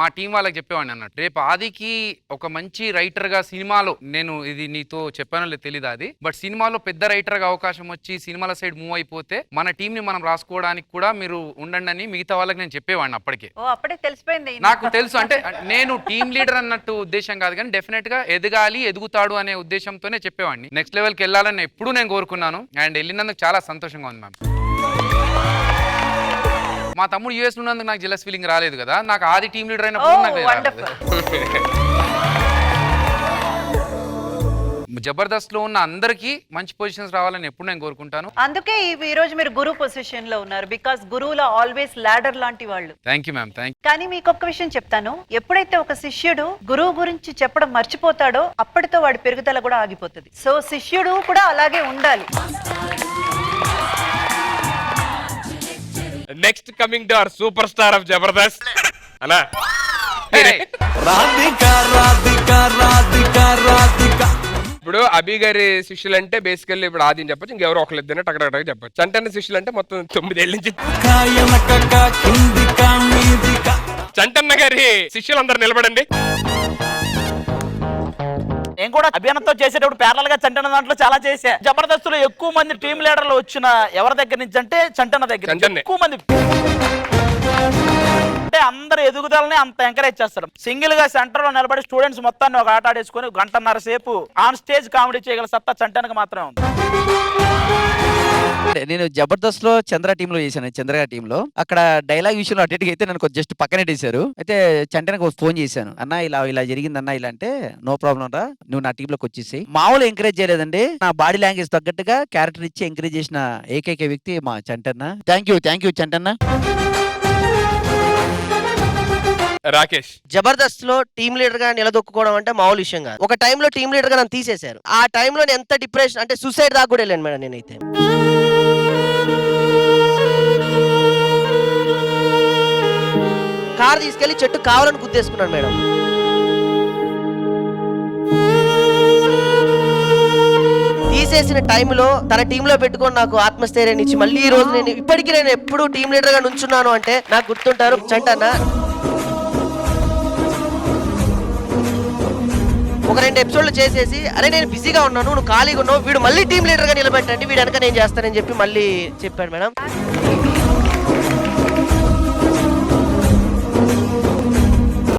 మా టీం వాళ్ళకి చెప్పేవాడిని అన్నట్టు, రేపు ఆదికి ఒక మంచి రైటర్ గా సినిమాలో, నేను ఇది నీతో చెప్పానో లేదు తెలీదు అది, బట్ సినిమాలో పెద్ద రైటర్ గా అవకాశం వచ్చి సినిమాల సైడ్ మూవ్ అయిపోతే మన టీం ని మనం రాసుకోవడానికి కూడా మీరు ఉండండి అని మిగతా వాళ్ళకి నేను చెప్పేవాడిని అప్పటికే. అప్పుడే తెలిసిపోయింది నాకు తెలుసు. అంటే నేను టీం లీడర్ అన్నట్టు ఉద్దేశం కాదు, కానీ డెఫినెట్ గా ఎదగాలి, ఎదుగుతాడు అనే ఉద్దేశంతోనే చెప్పేవాడిని. నెక్స్ట్ లెవెల్కి వెళ్ళాలని ఎప్పుడు నేను కోరుకున్నాను. అండ్ వెళ్ళినందుకు చాలా సంతోషంగా ఉంది మ్యామ్. మా తమ్ముడు యూఎస్ ఉన్నందుకు నాకు జెలస్ ఫీలింగ్ రాలేదు కదా, నాకు ఆది టీం లీడర్ అయినప్పుడు నాకు జబర్దస్త్ లో ఉన్న అందరికీ మంచి పొజిషన్స్ రావాలని ఎప్పుడు నేను కోరుకుంటాను. అందుకే ఈ రోజు మీరు గురువు పొజిషన్ లో ఉన్నారు. బికాస్ గురువులో ఆల్వేస్ లాడర్ లాంటి వాళ్ళు. Thank you ma'am. Thank you. కానీ మీకు ఒక్క విషయం చెప్తాను, ఎప్పుడైతే ఒక శిష్యుడు గురువు గురించి చెప్పడం మర్చిపోతాడో అప్పటితో వాడి పెరుగుదల కూడా ఆగిపోతుంది. సో శిష్యుడు కూడా అలాగే ఉండాలి. Next coming to our super star of Jabardasth అలా ఇప్పుడు అభి గారి శిష్యులు అంటే బేసికల్లీ ఇప్పుడు ఆది చెప్పచ్చు, ఇంకెవరో ఒకరిద్దరు టక చెప్పచ్చు. చంటన్న శిష్యులు అంటే మొత్తం 9 ఏళ్ళ నుంచి. చంటన్న గారి శిష్యులందరూ నిలబడండి. నేను కూడా అభియానంతో చేసేటప్పుడు ప్యారల్ గా చంటన దాంట్లో చాలా చేశా. జబర్దస్త్లో ఎక్కువ మంది టీం లీడర్లు వచ్చిన ఎవరి దగ్గర నుంచి అంటే చంటన దగ్గర ఎక్కువ మంది. అంటే అందరు ఎదుగుదలని అంత ఎంకరేజ్ చేస్తారు. సింగిల్ గా సెంటర్ లో నిలబడి స్టూడెంట్స్ మొత్తాన్ని ఒక ఆట ఆడేసుకుని 1.5 గంట సేపు ఆన్ స్టేజ్ కామెడీ చేయగల సత్తా చంటనకు మాత్రమే ఉంది. నేను జబర్దస్త్ లో చంద్ర టీమ్ లో చేశాను. చంద్ర టీమ్ లో అక్కడ డైలాగ్ విషయంలో అటు అయితే నన్ను జస్ట్ పక్కనెట్టేశారు. అయితే చంటనకు ఫోన్ చేశాను, అన్న ఇలా జరిగింది అన్న, ఇలా అంటే నో ప్రాబ్లం రా, నువ్వు నా టీమ్ లోకి వచ్చేసి. మామూలు ఎంకరేజ్ చేయలేదండి, నా బాడీ లాంగ్వేజ్ తగ్గట్టుగా క్యారెక్టర్ ఇచ్చి ఎంకరేజ్ చేసిన ఏకైక వ్యక్తి మా చంటన్న. Thank you Chantanna. రాకేష్, జబర్దస్త్ లో టీమ్ లీడర్ గా నిలదొక్కుకోవడం అంటే మామూలు విషయం కాదు. ఒక టైంలో టీమ్ లీడర్ గా నన్ను తీసేశారు. ఆ టైంలో ఎంత డిప్రెషన్ అంటే సూసైడ్ దాకా కూడా వెళ్ళాను మేడం. నేనైతే కార్ తీసుకెళ్లి చెట్టు కావాలని గుద్దేసుకున్నాను మేడం. తీసేసిన టైంలో తన టీంలో పెట్టుకొని నాకు ఆత్మస్థైర్యాన్ని ఇచ్చి మళ్ళీ ఈ రోజు నేను ఎప్పుడు టీమ్ లీడర్ గా నుంచున్నాను అంటే నాకు గుర్తుంటారు చంటన్న. ఒక 2 ఎపిసోడ్లు చేసేసి, అరే నేను బిజీగా ఉన్నాను, నువ్వు ఖాళీగా ఉన్నావు, వీడు మళ్ళీ టీమ్ లీడర్ గా నిలబెట్టండి, వీడు వెనక నేను చేస్తానని చెప్పి మళ్ళీ చెప్పాడు మేడం.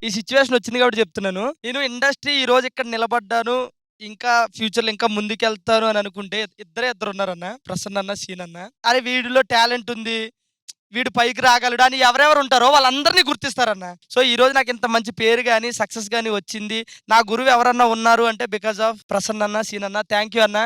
ఈ సిచ్యువేషన్ వచ్చింది కాబట్టి చెప్తున్నాను. నేను ఇండస్ట్రీ ఈ రోజు ఇక్కడ నిలబడ్డాను, ఇంకా ఫ్యూచర్ లో ఇంకా ముందుకెళ్తాను అని అనుకుంటే ఇద్దరు ఉన్నారన్న, ప్రసన్న అన్న, సీన్ అన్న. అరే వీడిలో టాలెంట్ ఉంది, వీడు పైకి రాగలడు అని ఎవరెవరు ఉంటారో వాళ్ళందరినీ గుర్తిస్తారన్న. సో ఈ రోజు నాకు ఇంత మంచి పేరు గానీ సక్సెస్ గానీ వచ్చింది, నా గురువు ఎవరన్నా ఉన్నారు అంటే బికాస్ ఆఫ్ ప్రసన్న అన్న, సీన్ అన్న. థ్యాంక్ యూ అన్న.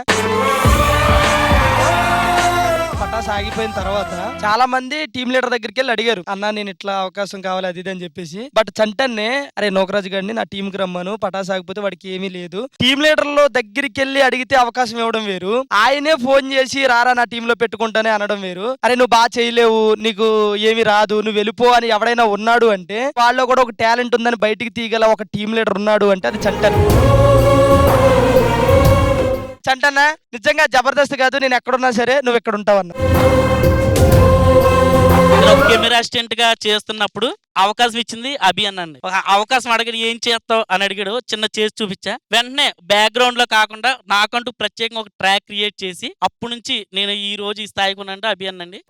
పటాస్ ఆగిపోయిన తర్వాత చాలా మంది టీమ్ లీడర్ దగ్గరికి వెళ్ళి అడిగారు, అన్న నేను ఇట్లా అవకాశం కావాలి అది ఇది అని చెప్పేసి. బట్ చంటన్నే అరే నోకరాజు గారిని నా టీం కి రమ్మను, పటాస్ ఆగిపోతే వాడికి ఏమీ లేదు. టీమ్ లీడర్ లో దగ్గరికి వెళ్ళి అడిగితే అవకాశం ఇవ్వడం వేరు, ఆయనే ఫోన్ చేసి రారా నా టీమ్ లో పెట్టుకుంటానే అనడం వేరు. అరే నువ్వు బాగా చేయలేవు, నీకు ఏమి రాదు, నువ్వు వెళ్ళిపో అని ఎవడైనా ఉన్నాడు అంటే, వాళ్ళలో కూడా ఒక టాలెంట్ ఉందని బయటికి తీయగల ఒక టీమ్ లీడర్ ఉన్నాడు అంటే అది చంటన్. చంటన్న నిజంగా జబర్దస్త్ కాదు, నేను ఎక్కడున్నా సరే నువ్వు ఎక్కడ ఉంటావు అన్న. కెమెరా అసిస్టెంట్ గా చేస్తున్నప్పుడు అవకాశం ఇచ్చింది అభి అన్నండి. ఒక అవకాశం అడిగాడు, ఏం చేస్తావు అని అడిగాడు, చిన్న చేసి చూపించా. వెంటనే బ్యాక్గ్రౌండ్ లో కాకుండా నాకంటూ ప్రత్యేకంగా ఒక ట్రాక్ క్రియేట్ చేసి అప్పటి నుంచి నేను ఈ రోజు ఈ స్థాయికి ఉన్నానంటే అభి అన్నండి.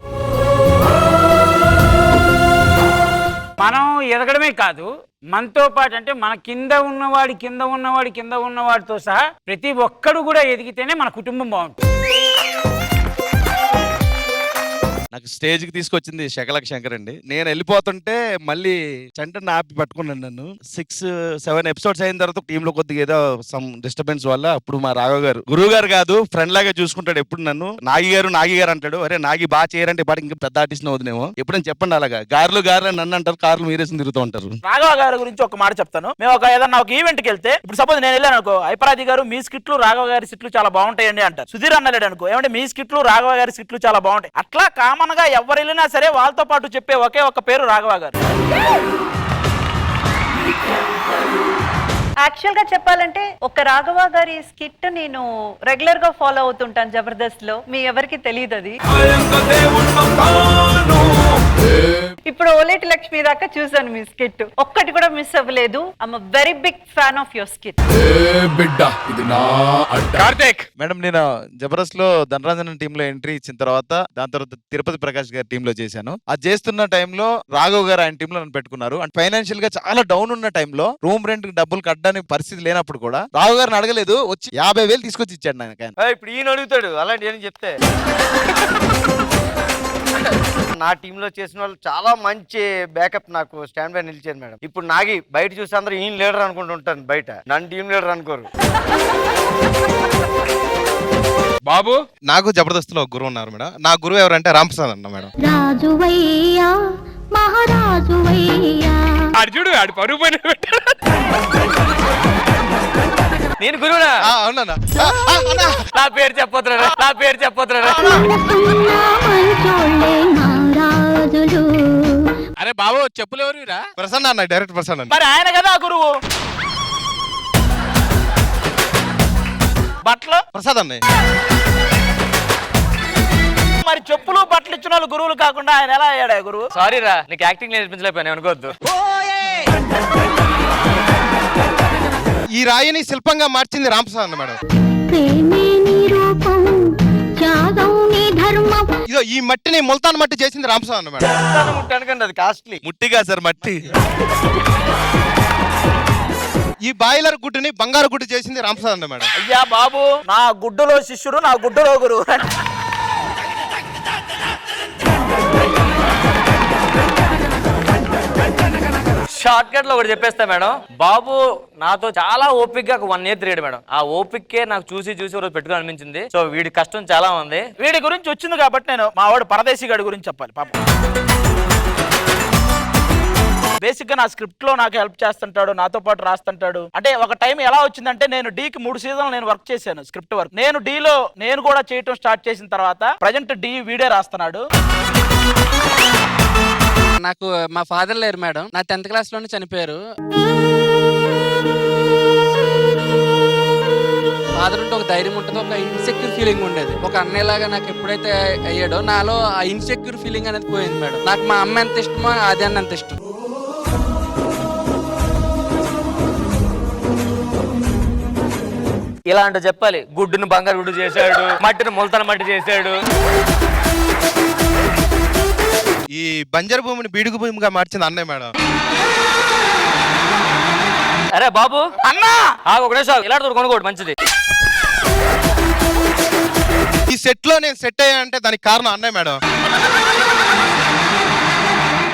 మనం ఎదగడమే కాదు, మనతో పాటు అంటే మన కింద ఉన్నవాడితో సహా ప్రతి ఒక్కడు కూడా ఎదిగితేనే మన కుటుంబం బాగుంటుంది. నాకు స్టేజ్ కి తీసుకొచ్చింది శకలక్ శంకర్ అండి. నేను వెళ్ళిపోతుంటే మళ్ళీ చంటన్ ఆపి పట్టుకున్నాను నన్ను. 6-7 ఎపిసోడ్స్ అయిన తర్వాత టీమ్ లో కొద్దిగా ఏదో సమ్ డిస్టర్బెన్స్ వల్ల అప్పుడు మా రాఘవ్ గారు, గురువు గారు కాదు ఫ్రెండ్ లాగా చూసుకుంటాడు ఎప్పుడు నన్ను. నాగి గారు అంటాడు, అరే నాగి బాగా చేయరంటే పాటు ఇంకా పెద్ద ఆర్టిస్ట్ అవుతున్నామో, ఎప్పుడైనా చెప్పండి అలాగా. గారులు నన్ను అంటారు, కార్లు మీరేసి తిరుగుతూ ఉంటారు. రాఘవ గారి గురించి ఒక మాట చెప్తాను. మేము ఏదన్నా ఒక ఈవెంట్ కి వెళ్తే, ఇప్పుడు సపోజ్ నేను వెళ్ళాను అనుకో, ఐపరాది గారు మీ స్కిట్లు రాఘవ గారి స్కిట్లు చాలా బాగుంటాయండి అంటారు. సుధీర్ అన్నలేడు అనుకో, ఏమంటే మీ స్కిట్లు రాఘవ గారి స్కిట్లు చాలా బాగుంటాయి. అట్లా కామన్ గా ఎవరు వెళ్ళినా సరే వాళ్ళతో పాటు చెప్పే ఒకే ఒక పేరు రాఘవ గారు. యాక్చువల్ గా చెప్పాలంటే ఒక రాఘవ గారి స్కిట్ నేను రెగ్యులర్ గా ఫాలో అవుతుంటాను జబర్దస్త్ లో. మీ ఎవరికి తెలియదు అది. ఇప్పుడు ఓలేటి లక్ష్మి దాకా చూసాను మీ స్కిట్, ఒక్కటి కూడా మిస్ అవ్వలేదు. I'm very big fan of your skit. Karthik madam, నేను జబర్దస్త్ లో ధనరాజన్ టీమ్ లో ఎంట్రీ ఇచ్చిన తర్వాత దాని తర్వాత తిరుపతి ప్రకాష్ గారి టీమ్ లో చేశాను. అది చేస్తున్న టైంలో రాఘవ్ గారు ఆయన టీమ్ లో నన్ను పెట్టుకున్నారు. అండ్ ఫైనాన్షియల్ గా చాలా డౌన్ ఉన్న టైంలో రూమ్ రెంట్ డబ్బులు కట్టడానికి పరిస్థితి లేనప్పుడు కూడా రాఘవ్ గారిని అడగలేదు, వచ్చి 50,000 తీసుకొచ్చి ఇచ్చాడు నాకు. ఇప్పుడు ఈయన అడుగుతాడు అలాంటి అని చెప్తే. నా టీంలో చేసిన వాళ్ళు చాలా మంచి బ్యాకప్ నాకు స్టాండ్ బై నిలిచారు మేడం. ఇప్పుడు నాగి బయట చూసి అందరూ ఈయన లీడర్ అనుకుంటుంటాను, బయట నన్ను టీం లీడర్ అనుకోరు. బాబు నాకు జబర్దస్త్ లో గురువు ఉన్నారు మేడం. నా గురువు ఎవరంటే రాంప్రసాద్ అన్న మేడం. రాజువయ్యా మహారాజువయ్యా. అర్జుడు ఆడు పరుగు పైన పెట్టాడు. నేను గురువునా? అవునా? నా పేరు చెప్పొద్దురా. అరే బాబు చెప్పులు ఎవరురా? ప్రసన్న అన్న, డైరెక్ట్ ప్రసన్న. మరి ఆయన కదా గురువు. బట్టలు ప్రసాద్ అన్న. మరి చెప్పులు బట్టలు ఇచ్చిన వాళ్ళు గురువులు కాకుండా ఆయన ఎలా అయ్యాడా గురువు? సారీ రా, నీకు యాక్టింగ్ నేర్పించలేకపోయాను అనుకోవద్దు. ఈ రాయిని శిల్పంగా మార్చింది రాంప్రసాద్ అన్న మేడం. ఇదో ఈ మట్టిని ముల్తాన్ మట్టి చేసింది రాంప్రసాద్ అన్న మేడం. అది కాస్ట్లీ ముట్టిగా సార్ మట్టి. ఈ బాయిలర్ గుడ్డుని బంగారు గుడ్డు చేసింది రాంప్రసాద్ అన్న మేడం. అయ్యా బాబు, నా గుడ్డులో శిష్యుడు నా గుడ్డులో గురువు. షార్ట్ కట్ లో ఒకటి చెప్పేస్తా మేడం. బాబు నాతో చాలా ఓపిక్ గా 1 year తిరిగాడు మేడం. ఆ ఓపిక్కే నాకు చూసి రోజు పెట్టుకుని అనిపించింది. సో వీడి కష్టం చాలా ఉంది. వీడి గురించి వచ్చింది కాబట్టి నేను మా వాడు పరదేశీ గారి గురించి చెప్పాలి. పాపం బేసిక్ గా నా స్క్రిప్ట్ లో నాకు హెల్ప్ చేస్తుంటాడు, నాతో పాటు రాస్తుంటాడు. అంటే ఒక టైం ఎలా వచ్చిందంటే, నేను డీకి 3 సీజన్లు నేను వర్క్ చేశాను స్క్రిప్ట్ వర్క్. నేను డీలో నేను కూడా చేయటం స్టార్ట్ చేసిన తర్వాత ప్రజెంట్ డీ వీడే రాస్తున్నాడు. నాకు మా ఫాదర్ లేరు మేడం, నా 10th క్లాస్ లోనే చనిపోయారు. ఫాదర్ ఉంటే ఒక ధైర్యం ఉంటుంది, ఒక ఇన్సెక్యూర్ ఫీలింగ్ ఉండేది. ఒక అన్నయ్యలాగా నాకు ఎప్పుడైతే అయ్యాడో నాలో ఆ ఇన్సెక్యూర్ ఫీలింగ్ అనేది పోయింది మేడం. నాకు మా అమ్మ ఎంత ఇష్టమో అదే అన్న అంత ఇష్టం. ఇలా అంటే చెప్పాలి, గుడ్డును బంగారు గుడ్డు చేశాడు, మట్టిని ముల్తాన్ మట్టి చేశాడు. ఈ బంజరు భూమిని బీడుగు భూమిగా మార్చింది అన్నయ్య మేడం. అరే బాబు అన్నా ఒక నిమిషం, ఇలాంటి కొనుక్కోడు మంచిది. ఈ సెట్ లో నేను సెట్ అయ్యానంటే దానికి కారణం అన్నయ్య మేడం.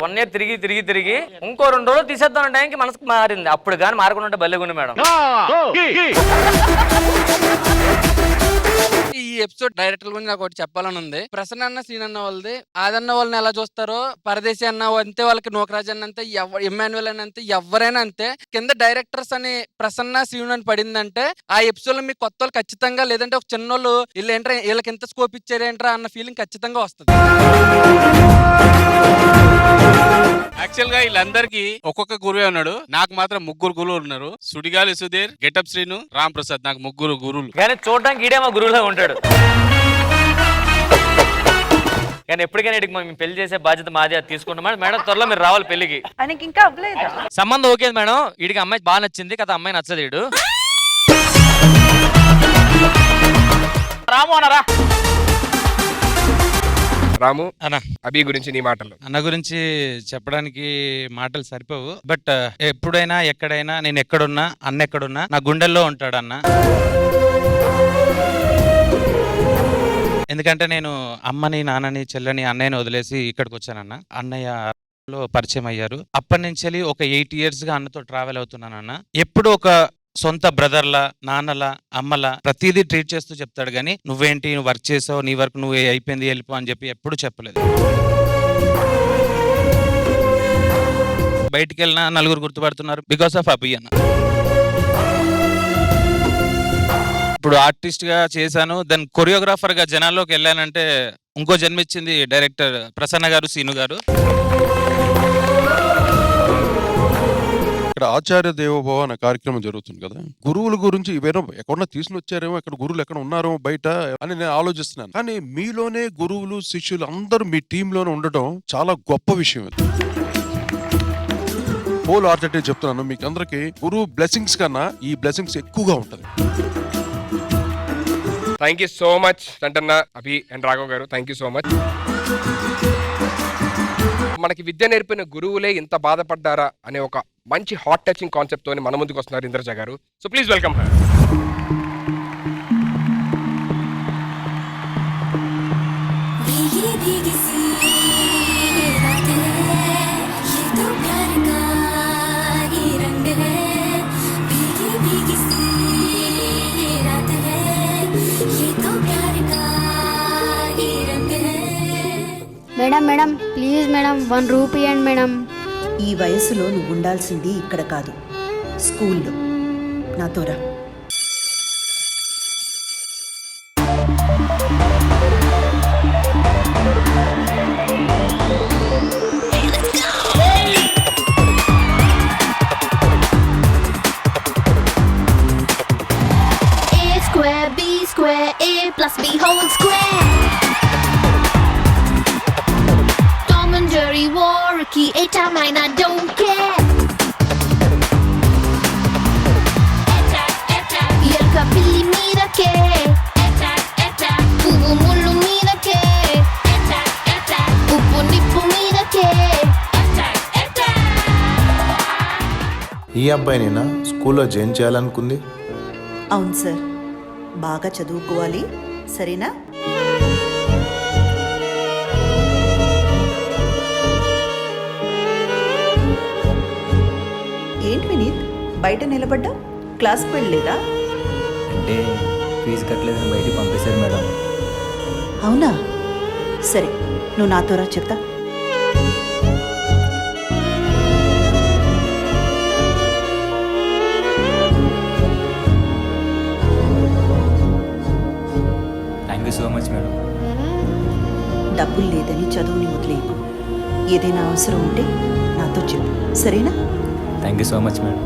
1 year తిరిగి ఇంకో 2 రోజులు తీసేద్దాం టైంకి మనసుకు మారింది. అప్పుడు కానీ మారకుండా బల్లెగుండి మేడం. ఈ ఎపిసోడ్ డైరెక్టర్ గురించి నాకు ఒకటి చెప్పాలని ఉంది. ప్రసన్న అన్న సీన్ అన్న వాళ్ళది, ఆదన్న వాళ్ళని ఎలా చూస్తారో, పరదేశీ అన్న అంతే, వాళ్ళకి నోకరాజ్ అన్న అంతే, ఇమ్మాన్యువల్ అని అంతే, ఎవరైనా అంతే. కింద డైరెక్టర్స్ అని ప్రసన్న సీన్ అని పడిందంటే ఆ ఎపిసోడ్ లో మీకు కొత్త వాళ్ళు ఖచ్చితంగా, లేదంటే ఒక చిన్నోళ్ళు వీళ్ళు ఏంట్రా వీళ్ళకి ఎంత స్కోప్ ఇచ్చారేంట్రా అన్న ఫీలింగ్ ఖచ్చితంగా వస్తుంది. యాక్చువల్ గా వీళ్ళందరికీ ఒక్కొక్క గురువే ఉన్నాడు, నాకు మాత్రం 3 గురువులు ఉన్నారు. సుడిగాలి సుధీర్, గెటప్ శ్రీను, రామ్ ప్రసాద్, నాకు 3 గురువులు. కానీ చూడడానికి ఈడేమో గురువులా ఉంటాడు. కానీ ఎప్పటికైనా ఇటుకు మేము పెళ్లి చేసే బాధ్యత మాది, అది తీసుకుంటాం మేడం. త్వరలో మీరు రావాలి పెళ్లికి. ఆయనకి ఇంకా అవ్వలేదా? సంబంధం ఓకే మేడం, వీడికి అమ్మాయి బాగా నచ్చింది కదా, అమ్మాయి నచ్చదు వీడు. రాము అనరా రాము అన్న, అభి గురించి నీ మాటలు. అన్న గురించి చెప్పడానికి మాటలు సరిపోవు. బట్ ఎప్పుడైనా ఎక్కడైనా నేను ఎక్కడున్నా, అన్న ఎక్కడున్నా నా గుండెల్లో ఉంటాడు అన్న. ఎందుకంటే నేను అమ్మని, నాన్నని, చెల్లని, అన్నయ్యని వదిలేసి ఇక్కడికి వచ్చానన్న. అన్నయ్య లో పరిచయం అయ్యారు. అప్పటి నుంచి ఒక 8 years గా అన్నతో ట్రావెల్ అవుతున్నానన్న. ఎప్పుడు ఒక సొంత బ్రదర్లా, నాన్నలా, అమ్మలా ప్రతిదీ ట్రీట్ చేస్తూ చెప్తాడు. కానీ నువ్వేంటి, నువ్వు వర్క్ చేసావు, నీ వర్క్ నువ్వు అయిపోయింది వెళ్ళిపో అని చెప్పి ఎప్పుడు చెప్పలేదు. బయటికి వెళ్ళినా నలుగురు గుర్తుపడుతున్నారు బికాస్ ఆఫ్ అభి అన్న. ఇప్పుడు ఆర్టిస్ట్ గా చేశాను, దెన్ కొరియోగ్రాఫర్ గా జనాల్లోకి వెళ్ళానంటే ఇంకో జన్మిచ్చింది డైరెక్టర్ ప్రసన్న గారు, సీను గారు. ఇక్కడ ఆచార్య దేవోభవ అనే కార్యక్రమం జరుగుతుంది కదా, గురువుల గురించి ఇవేనో ఎక్కడన్నా తీసుకుని వచ్చారేమో, ఇక్కడ గురువులు ఎక్కడ ఉన్నారో బయట అని నేను ఆలోచిస్తున్నాను. కానీ మీలోనే గురువులు, శిష్యులు అందరూ మీ టీంలోనే ఉండటం చాలా గొప్ప విషయం. హోల్ హార్టెడ్ చెప్తున్నాను, మీకు అందరికి గురువు బ్లెస్సింగ్స్ కన్నా ఈ బ్లెస్సింగ్స్ ఎక్కువగా ఉంటుంది. Thank you so much Santanna, Abhi and Raghav garu, thank you so much. మనకి విద్య నేర్పిన గురువులే ఇంత బాధపడ్డారా అనే ఒక మంచి హాట్ టచింగ్ కాన్సెప్ట్ తోని మన ముందుకు వస్తున్నారు ఇంద్రజ గారు. So please welcome her. Madam madam please madam 1 rupee ఇవ్వండి మేడం. ఈ వయసులో నువ్వు ఉండాల్సింది ఇక్కడ కాదు, స్కూల్లో. నాతో రా. plus B whole square. Tom and Jerry war Ricky, 8 out 9 I don't care. Yelka pilli meedake, puvu mullu meedake, uppu nippu meedake. ఈ అబ్బాయినేనా స్కూల్లో జాయిన్ చేయాలనుకుంది? అవును సార్, బాగా చదువుకోవాలి, సరేనా? ఏంటి వినీత్, బయట నిలబడ్డా? క్లాస్కి వెళ్ళలేదా? అంటే ఫీజు కట్టలేదని బయటికి పంపేశారు మేడం. అవునా? సరే, నువ్వు నాతో రా, చెప్తా. Thank you so much madam. డబ్బులు లేదని చదువుని వదిలేకు. ఏదైనా అవసరం ఉంటే నాతో చెప్పు, సరేనా? Thank you so much madam.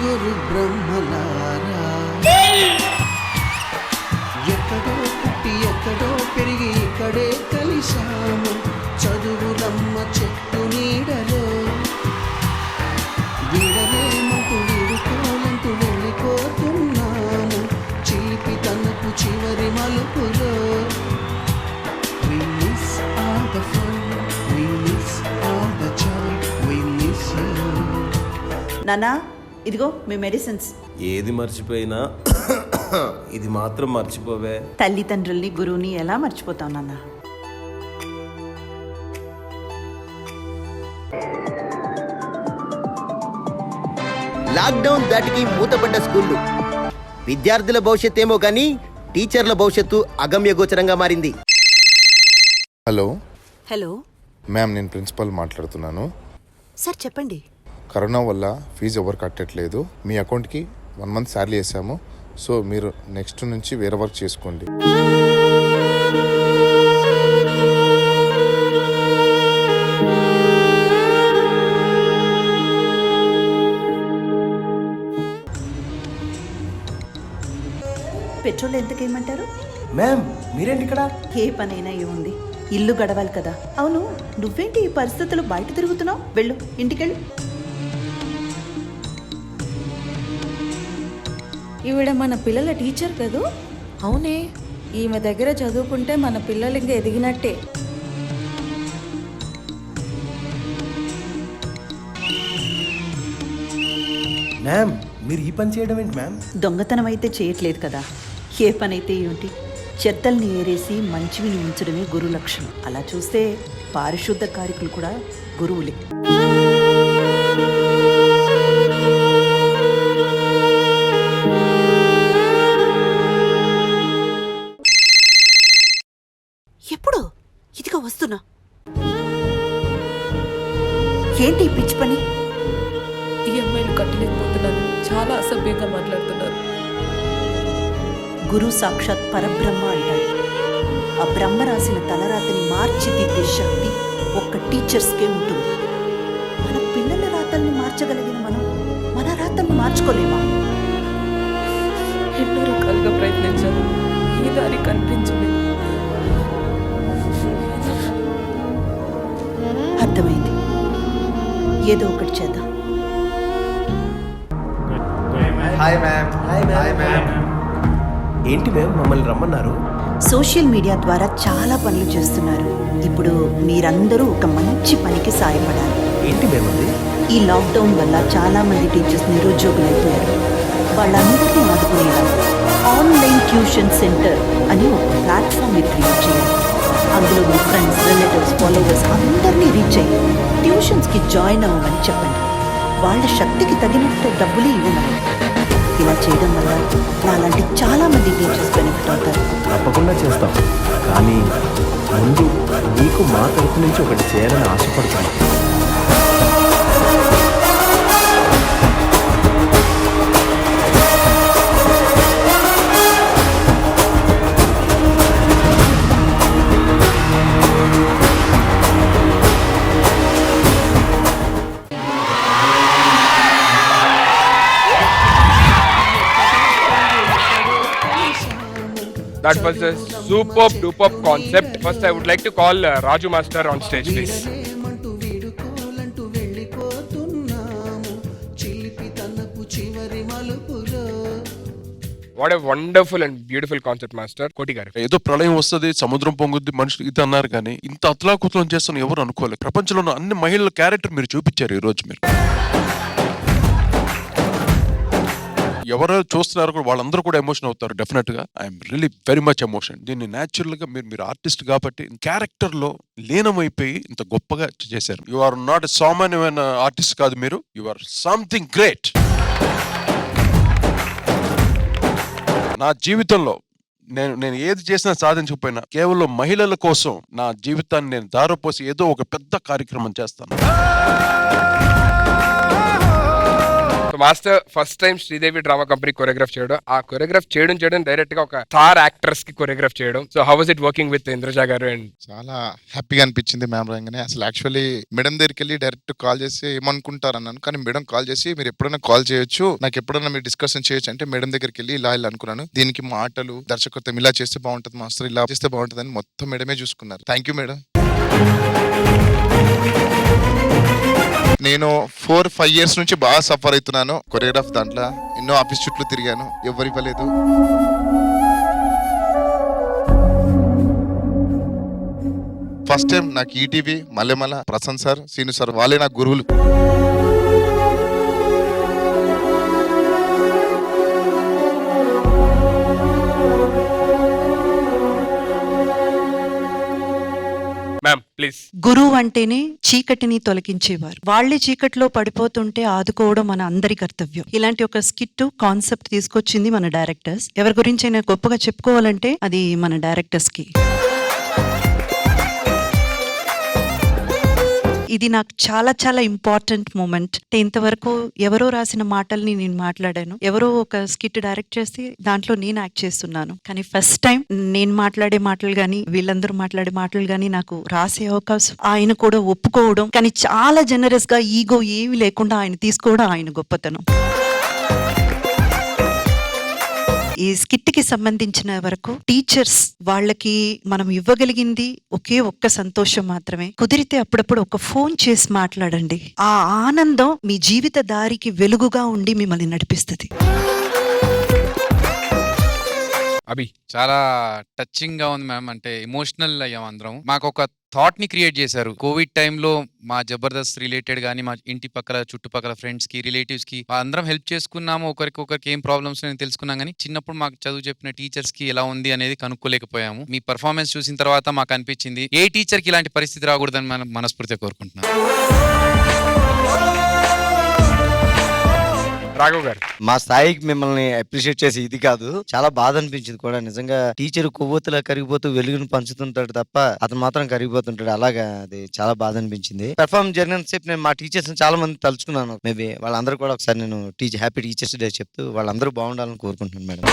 గురు బ్రహ్మలారా, ఎక్కడో పుట్టి ఎక్కడో పెరిగి ఇక్కడే కలిశాము. చదువులమ్మ చెట్టు నీడలో వీడలేమంటూ వీడుకోలంటూ వెళ్ళిపోతున్నాము. చిలిపి తనకు చివరి మలుపులో We miss our నానా ఇదిగో మీ మెడిసిన్స్. ఏది మర్చిపోయినా ఇది మాత్రం మర్చిపోవే. తల్లిదండ్రుల్ని గురువుని ఎలా మర్చిపోతావు నాన్న? లాక్డౌన్ దాటికి మూతపడ్డ స్కూళ్ళు. విద్యార్థుల భవిష్యత్ ఏమో కానీ టీచర్ల భవిష్యత్తు అగమ్యగోచరంగా మారింది. హలో హలో మ్యామ్, నేను ప్రిన్సిపల్ మాట్లాడుతున్నాను. సార్ చెప్పండి. కరోనా వల్ల ఫీజు ఎవరు కట్టట్లేదు. మీ అకౌంట్కి 1 month శాలరీ వేసాము. సో మీరు నెక్స్ట్ నుంచి వేరే వర్క్ చేసుకోండి. పెట్రోల్ ఎంతకేయమంటారు? మ్యామ్ మీరేంటి ఇక్కడ? ఏ పనైనా ఏముంది, ఇల్లు గడవాలి కదా. అవును, నువ్వేంటి ఈ పరిస్థితులు బయట తిరుగుతున్నావు? వెళ్ళు, ఇంటికెళ్ళు. ఈవిడ మన పిల్లల టీచర్ కదూ? అవునే, ఈమె దగ్గర చదువుకుంటే మన పిల్లలు ఇంకా ఎదిగినట్టే. మ్యామ్ మీరు ఈ పని చేయడం ఏంటి మ్యామ్? దొంగతనం అయితే చేయట్లేదు కదా, ఏ పనైతే ఏమిటి? చెత్తల్ని ఏరేసి మంచివిని ఉంచడమే గురు లక్షణం. అలా చూస్తే పారిశుద్ధ కార్మికులు కూడా గురువులే. ఎప్పుడు? ఇదిగా వస్తున్నా. ఏంటి ఈ పిచ్చి పని? ఈ అమ్మాయిలు కట్టలేకపోతున్నాను, చాలా అసభ్యంగా మాట్లాడుతున్నారు. గురు సాక్షాత్ పరబ్రహ్మ అంటారు. ఆ బ్రహ్మ రాసిన తలరాతని మార్చిదిద్దే శక్తి ఒక్క టీచర్స్కే ఉంటుంది. మన పిల్లల రాతల్ని మార్చగలిగిన మనం మన రాతల్ని మార్చుకోలేమా? ఎన్నో రకాలుగా ప్రయత్నించాను, ఈ దారి కనిపించలేదు. అర్థమైంది, ఏదో ఒకటి చేద్దాం. Hi ma'am. Hi ma'am. ఏంటి మ్యామ్ మమ్మల్ని రమ్మన్నారు? సోషల్ మీడియా ద్వారా చాలా పనులు చేస్తున్నారు. ఇప్పుడు మీరందరూ ఒక మంచి పనికి సాయపడాలి. ఏంటి మ్యామ్ అది? ఈ లాక్డౌన్ వల్ల చాలా మంది టీచర్స్ నిరుద్యోగులైపోయారు. వాళ్ళందరినీ ఆదుకునేలా ఆన్లైన్ ట్యూషన్ సెంటర్ అని ఒక ప్లాట్ఫామ్ మీరు క్రియేట్ చేయాలి. అందులో మీ ఫ్రెండ్స్, రిలేటివ్స్, ఫాలోవర్స్ అందరినీ రీచ్ అయ్యి ట్యూషన్స్కి జాయిన్ అవ్వమని చెప్పండి. వాళ్ళ శక్తికి తగినట్టు డబ్బులు ఇవ్వమని. ఇలా చేయడం వల్ల నాలాంటి చాలా మంది టీచర్స్ బెనిఫిట్ అవుతారు. తప్పకుండా చేస్తాం, కానీ ముందు నీకు మా తరఫు నుంచి ఒకటి చేయాలని ఆశపడుతున్నాను. That was a superb concept. First, I would like to call Raju Master on stage, please. What a wonderful and beautiful concept, Master. Koti garu. ఏదో ప్రళయం వస్తుంది, సముద్రం పొంగుద్ది, మనుషులు ఇది అన్నారు కానీ ఇంత అతలాకుతలం చేస్తాను ఎవరు అనుకోలేదు. ప్రపంచంలో ఉన్న అన్ని మహిళల క్యారెక్టర్ మీరు చూపించారు ఈ రోజు. మీరు ఎవరో చూస్తున్నారు కూడా వాళ్ళందరూ కూడా ఎమోషన్ అవుతారు డెఫినెట్ గా. I'm really very much emotion. దీన్ని న్యాచురల్ గా మీరు ఆర్టిస్ట్ కాబట్టి క్యారెక్టర్ లో లీనమైపోయి ఇంత గొప్పగా చేశారు. యు ఆర్ నాట్ ఎ సామాన్యమైన ఆర్టిస్ట్ కాదు మీరు, యు ఆర్ సంథింగ్ గ్రేట్. నా జీవితంలో నేను ఏది చేసినా సాధించకపోయినా కేవలం మహిళల కోసం నా జీవితాన్ని నేను దారిపోసి ఏదో ఒక పెద్ద కార్యక్రమం చేస్తాను. So, Master, first time Sridevi Drama Company choreograph చేయడం, ఆ choreograph చేయడం డైరెక్ట్ గా ఒక స్టార్ యాక్ట్రెస్ కి choreograph చేయడం. So how was it working with Indraja garu? And చాలా హ్యాపీగా అనిపించింది మ్యామ్ రాగానే. అసలు యాక్చువల్లీ మేడం దగ్గరికి వెళ్ళి డైరెక్ట్ కాల్ చేసి ఏమనుకుంటారు అన్నాను, కానీ మేడం కాల్ చేసి మీరు ఎప్పుడైనా కాల్ చేయొచ్చు, నాకు ఎప్పుడైనా మీరు డిస్కషన్ చేయొచ్చు అంటే మేడం దగ్గరికి వెళ్ళి ఇలా అనుకున్నాను. దీనికి మాటలు దర్శకత్వం ఇలా చేస్తే బాగుంటుంది మాస్టర్, ఇలా చేస్తే బాగుంటుంది అని మొత్తం మేడమే చూసుకున్నారు. Thank you madam. నేను 4-5 years నుంచి బాగా సఫర్ అవుతున్నాను కొరియోగ్రాఫ్ దాంట్లో. ఎన్నో ఆఫీస్ చుట్లు తిరిగాను, ఎవరు ఇవ్వలేదు. ఫస్ట్ టైం నాకు ETV, Mallemala, Prasan sir, Seenu sir వాళ్ళే నాకు గురువులు. ప్లీజ్. గురువు అంటేనే చీకటిని తొలగించేవారు. వాళ్ళే చీకటిలో పడిపోతుంటే ఆదుకోవడం మన అందరి కర్తవ్యం. ఇలాంటి ఒక స్కిట్ కాన్సెప్ట్ తీసుకొచ్చింది మన డైరెక్టర్స్. ఎవరి గురించి అయినా గొప్పగా చెప్పుకోవాలంటే అది మన డైరెక్టర్స్ కి. ఇది నాకు చాలా చాలా ఇంపార్టెంట్ మూమెంట్. ఇంతవరకు ఎవరో రాసిన మాటల్ని నేను మాట్లాడాను, ఎవరో ఒక స్కిట్ డైరెక్ట్ చేసి దాంట్లో నేను యాక్ట్ చేస్తున్నాను. కానీ ఫస్ట్ టైం నేను మాట్లాడే మాటలు గానీ వీళ్ళందరూ మాట్లాడే మాటలు గానీ నాకు రాసే అవకాశం, ఆయన కూడా ఒప్పుకోవడం, కానీ చాలా జనరస్ గా ఈగో ఏమి లేకుండా ఆయన తీసుకోవడం ఆయన గొప్పతనం. ఈ స్కిట్ కి సంబంధించిన వరకు టీచర్స్ వాళ్ళకి మనం ఇవ్వగలిగింది ఒకే ఒక్క సంతోషం మాత్రమే. కుదిరితే అప్పుడప్పుడు ఒక ఫోన్ చేసి మాట్లాడండి. ఆ ఆనందం మీ జీవిత దారికి వెలుగుగా ఉండి మిమ్మల్ని నడిపిస్తుంది. అభి చాలా టచింగ్ గా ఉంది మ్యామ్. అంటే ఎమోషనల్ అయ్యాం అందరం. మాకు ఒక థాట్ ని క్రియేట్ చేశారు. కోవిడ్ టైంలో మా జబర్దస్త్ రిలేటెడ్ గానీ మా ఇంటి పక్కల చుట్టుపక్కల ఫ్రెండ్స్ కి రిలేటివ్స్ కి అందరం హెల్ప్ చేసుకున్నాము. ఒకరికి ఏం ప్రాబ్లమ్స్ తెలుసుకున్నాం. కానీ చిన్నప్పుడు మాకు చదువు చెప్పిన టీచర్స్ కి ఎలా ఉంది అనేది కనుక్కోలేకపోయాము. మీ పర్ఫార్మెన్స్ చూసిన తర్వాత మాకు అనిపించింది ఏ టీచర్ కి ఇలాంటి పరిస్థితి రాకూడదని మనం మనస్ఫూర్తిగా కోరుకుంటున్నాం. రాఘవ్ గారు, మా స్థాయికి మిమ్మల్ని అప్రిషియేట్ చేసి ఇది కాదు, చాలా బాధ అనిపించింది కూడా. నిజంగా టీచర్ కొవ్వొత్తులా కరిగిపోతూ వెలుగును పంచుతుంటాడు తప్ప అతను మాత్రం కరిగిపోతుంటాడు. అలాగా అది చాలా బాధ అనిపించింది. పెర్ఫార్మ్ జరిగినంత సేపు నేను మా టీచర్స్ చాలా మంది తలుచుకున్నాను. మేబీ వాళ్ళందరూ కూడా ఒకసారి నేను హ్యాపీ టీచర్స్ డే చెప్తూ వాళ్ళందరూ బాగుండాలని కోరుకుంటున్నాను మేడం.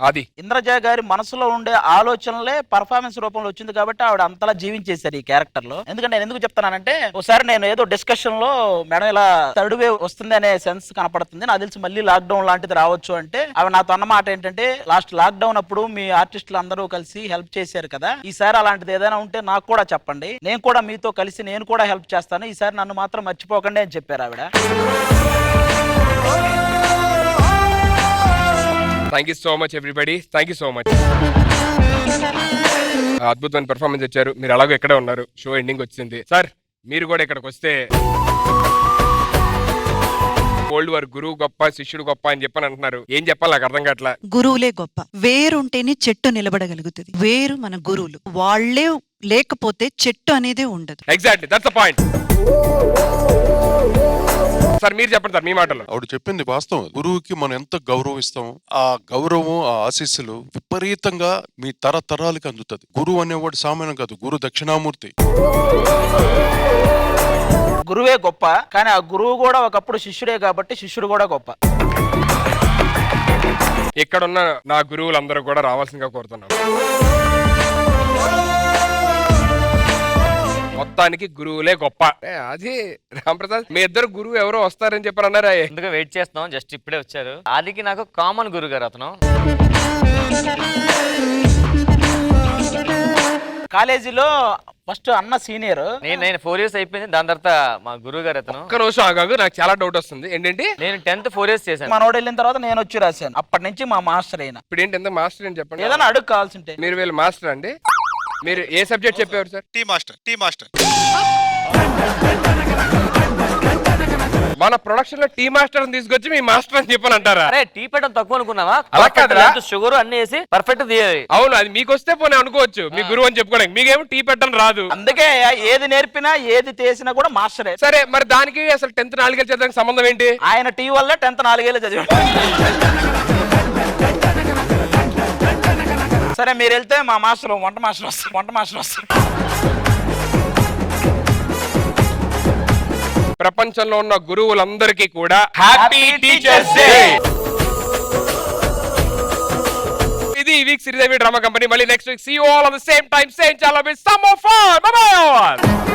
అది ఇంద్రజ గారి మనసులో ఉండే ఆలోచనలే పర్ఫార్మెన్స్ రూపంలో వచ్చింది కాబట్టి ఆవిడ అంతలా జీవించేశారు ఈ క్యారెక్టర్ లో. ఎందుకంటే నేను ఎందుకు చెప్తానంటే, ఒకసారి నేను ఏదో డిస్కషన్ లో మేడం ఇలా థర్డ్ వేవ్ వస్తుంది అనే సెన్స్ కనపడుతుంది, నాకు తెలిసి మళ్ళీ లాక్డౌన్ లాంటిది రావచ్చు అంటే, ఆవిడ నాతో అన్న మాట ఏంటంటే, లాస్ట్ లాక్డౌన్ అప్పుడు మీ ఆర్టిస్టులు అందరూ కలిసి హెల్ప్ చేశారు కదా, ఈసారి అలాంటిది ఏదైనా ఉంటే నాకు కూడా చెప్పండి, నేను కూడా మీతో కలిసి నేను కూడా హెల్ప్ చేస్తాను, ఈసారి నన్ను మాత్రం మర్చిపోకండి అని చెప్పారు ఆవిడ. Thank you so much everybody, thank you so much. అద్భుతమైన పెర్ఫార్మెన్స్ ఇచ్చారు. మీరు అలాగే ఎక్కడే ఉన్నారు, షో ఎండింగ్ వచ్చింది. సార్ మీరు కూడా ఇక్కడికి వస్తే ఓల్డ్ వారు గురువు గొప్ప శిష్యుడు గొప్ప అని చెప్పని అంటున్నారు. ఏం చెప్పాలి నాకు అర్థం కావట్లా. గురువులే గొప్ప. వేరుంటేనే చెట్టు నిలబడగలుగుతుంది. వేరు మన గురువులు. వాళ్ళే లేకపోతే చెట్టు అనేదే ఉండదు. Exactly, that's the point. Sir మీరు చెప్పండి సార్ మీ మాటలో. ఆవిడ చెప్పింది వాస్తవం. గురువుకి మనం ఎంత గౌరవిస్తాం, ఆ గౌరవం ఆ ఆశీస్సులు విపరీతంగా మీ తరతరాలకి అందుతుంది. గురువు అనేవాడు సామాన్యం కాదు, గురు దక్షిణామూర్తి. గురువే గొప్ప, కానీ ఆ గురువు కూడా ఒకప్పుడు శిష్యుడే కాబట్టి శిష్యుడు కూడా గొప్ప. ఇక్కడున్న నా గురువులందరూ కూడా రావాల్సిందిగా కోరుతున్నాను. మొత్తానికి గురువులే గొప్ప. అది రాంప్రసాద్, మీ ఇద్దరు గురువు ఎవరో వస్తారని చెప్పారు అన్నారా? ఎందుకు వెయిట్ చేస్తున్నాం, జస్ట్ ఇప్పుడే వచ్చారు. ఆదికి నాకు కామన్ గురువు గారు అతను. కాలేజీలో ఫస్ట్ అన్న సీనియర్, నేను 4 years అయిపోయింది. దాని తర్వాత మా గురువు గారు అతను. ఒక్క రోజు ఆగాగు, నాకు చాలా డౌట్ వస్తుంది. ఏంటంటే నేను 10th 4 years చేశాను. మనోడు వెళ్ళిన తర్వాత నేను వచ్చి రాశాను. అప్పటి నుంచి మా మాస్టర్ అయినా. ఇప్పుడు ఏంటి ఎంత మాస్టర్ అని చెప్పండి. ఏదైనా అడుగు కావాల్సి ఉంటే. మీరు వీళ్ళు మాస్టర్ అండి? మీరు ఏ సబ్జెక్ట్ చెప్పేవారు సార్? Tea master. మన ప్రొడక్షన్ లో టీ మాస్టర్ తీసుకొచ్చి మీ మాస్టర్ అని చెప్పని అంటారా? అరే టీ పెట్టడం తక్కువ అనుకున్నావా? అలా కాదురా, షుగర్ అన్ని వేసి పర్ఫెక్ట్ తీయాలి. అవును, అది మీకు వస్తే పోనీ అనుకోవచ్చు మీ గురువు అని చెప్పుకోవడానికి. మీకేమో టీ పెట్టడం రాదు. అందుకే ఏది నేర్పినా ఏది చేసినా కూడా మాస్టరే. సరే, మరి దానికి అసలు 10th 4 ఏళ్ళు చదవడానికి సంబంధం ఏంటి? ఆయన టీ వల్ల 10th 4 ఏళ్ళు చదివాడు. సరే మీరు వెళ్తే మా మాస్టర్ వంట మాస్టర్ వస్తారు. ప్రపంచంలో ఉన్న గురువులందరికీ కూడా హ్యాపీ టీచర్స్ డే. ఇది ఈ వీక్ శ్రీదేవి డ్రామా కంపెనీ. మళ్ళీ next week see you all on the same time same channel with some more fun. Bye by.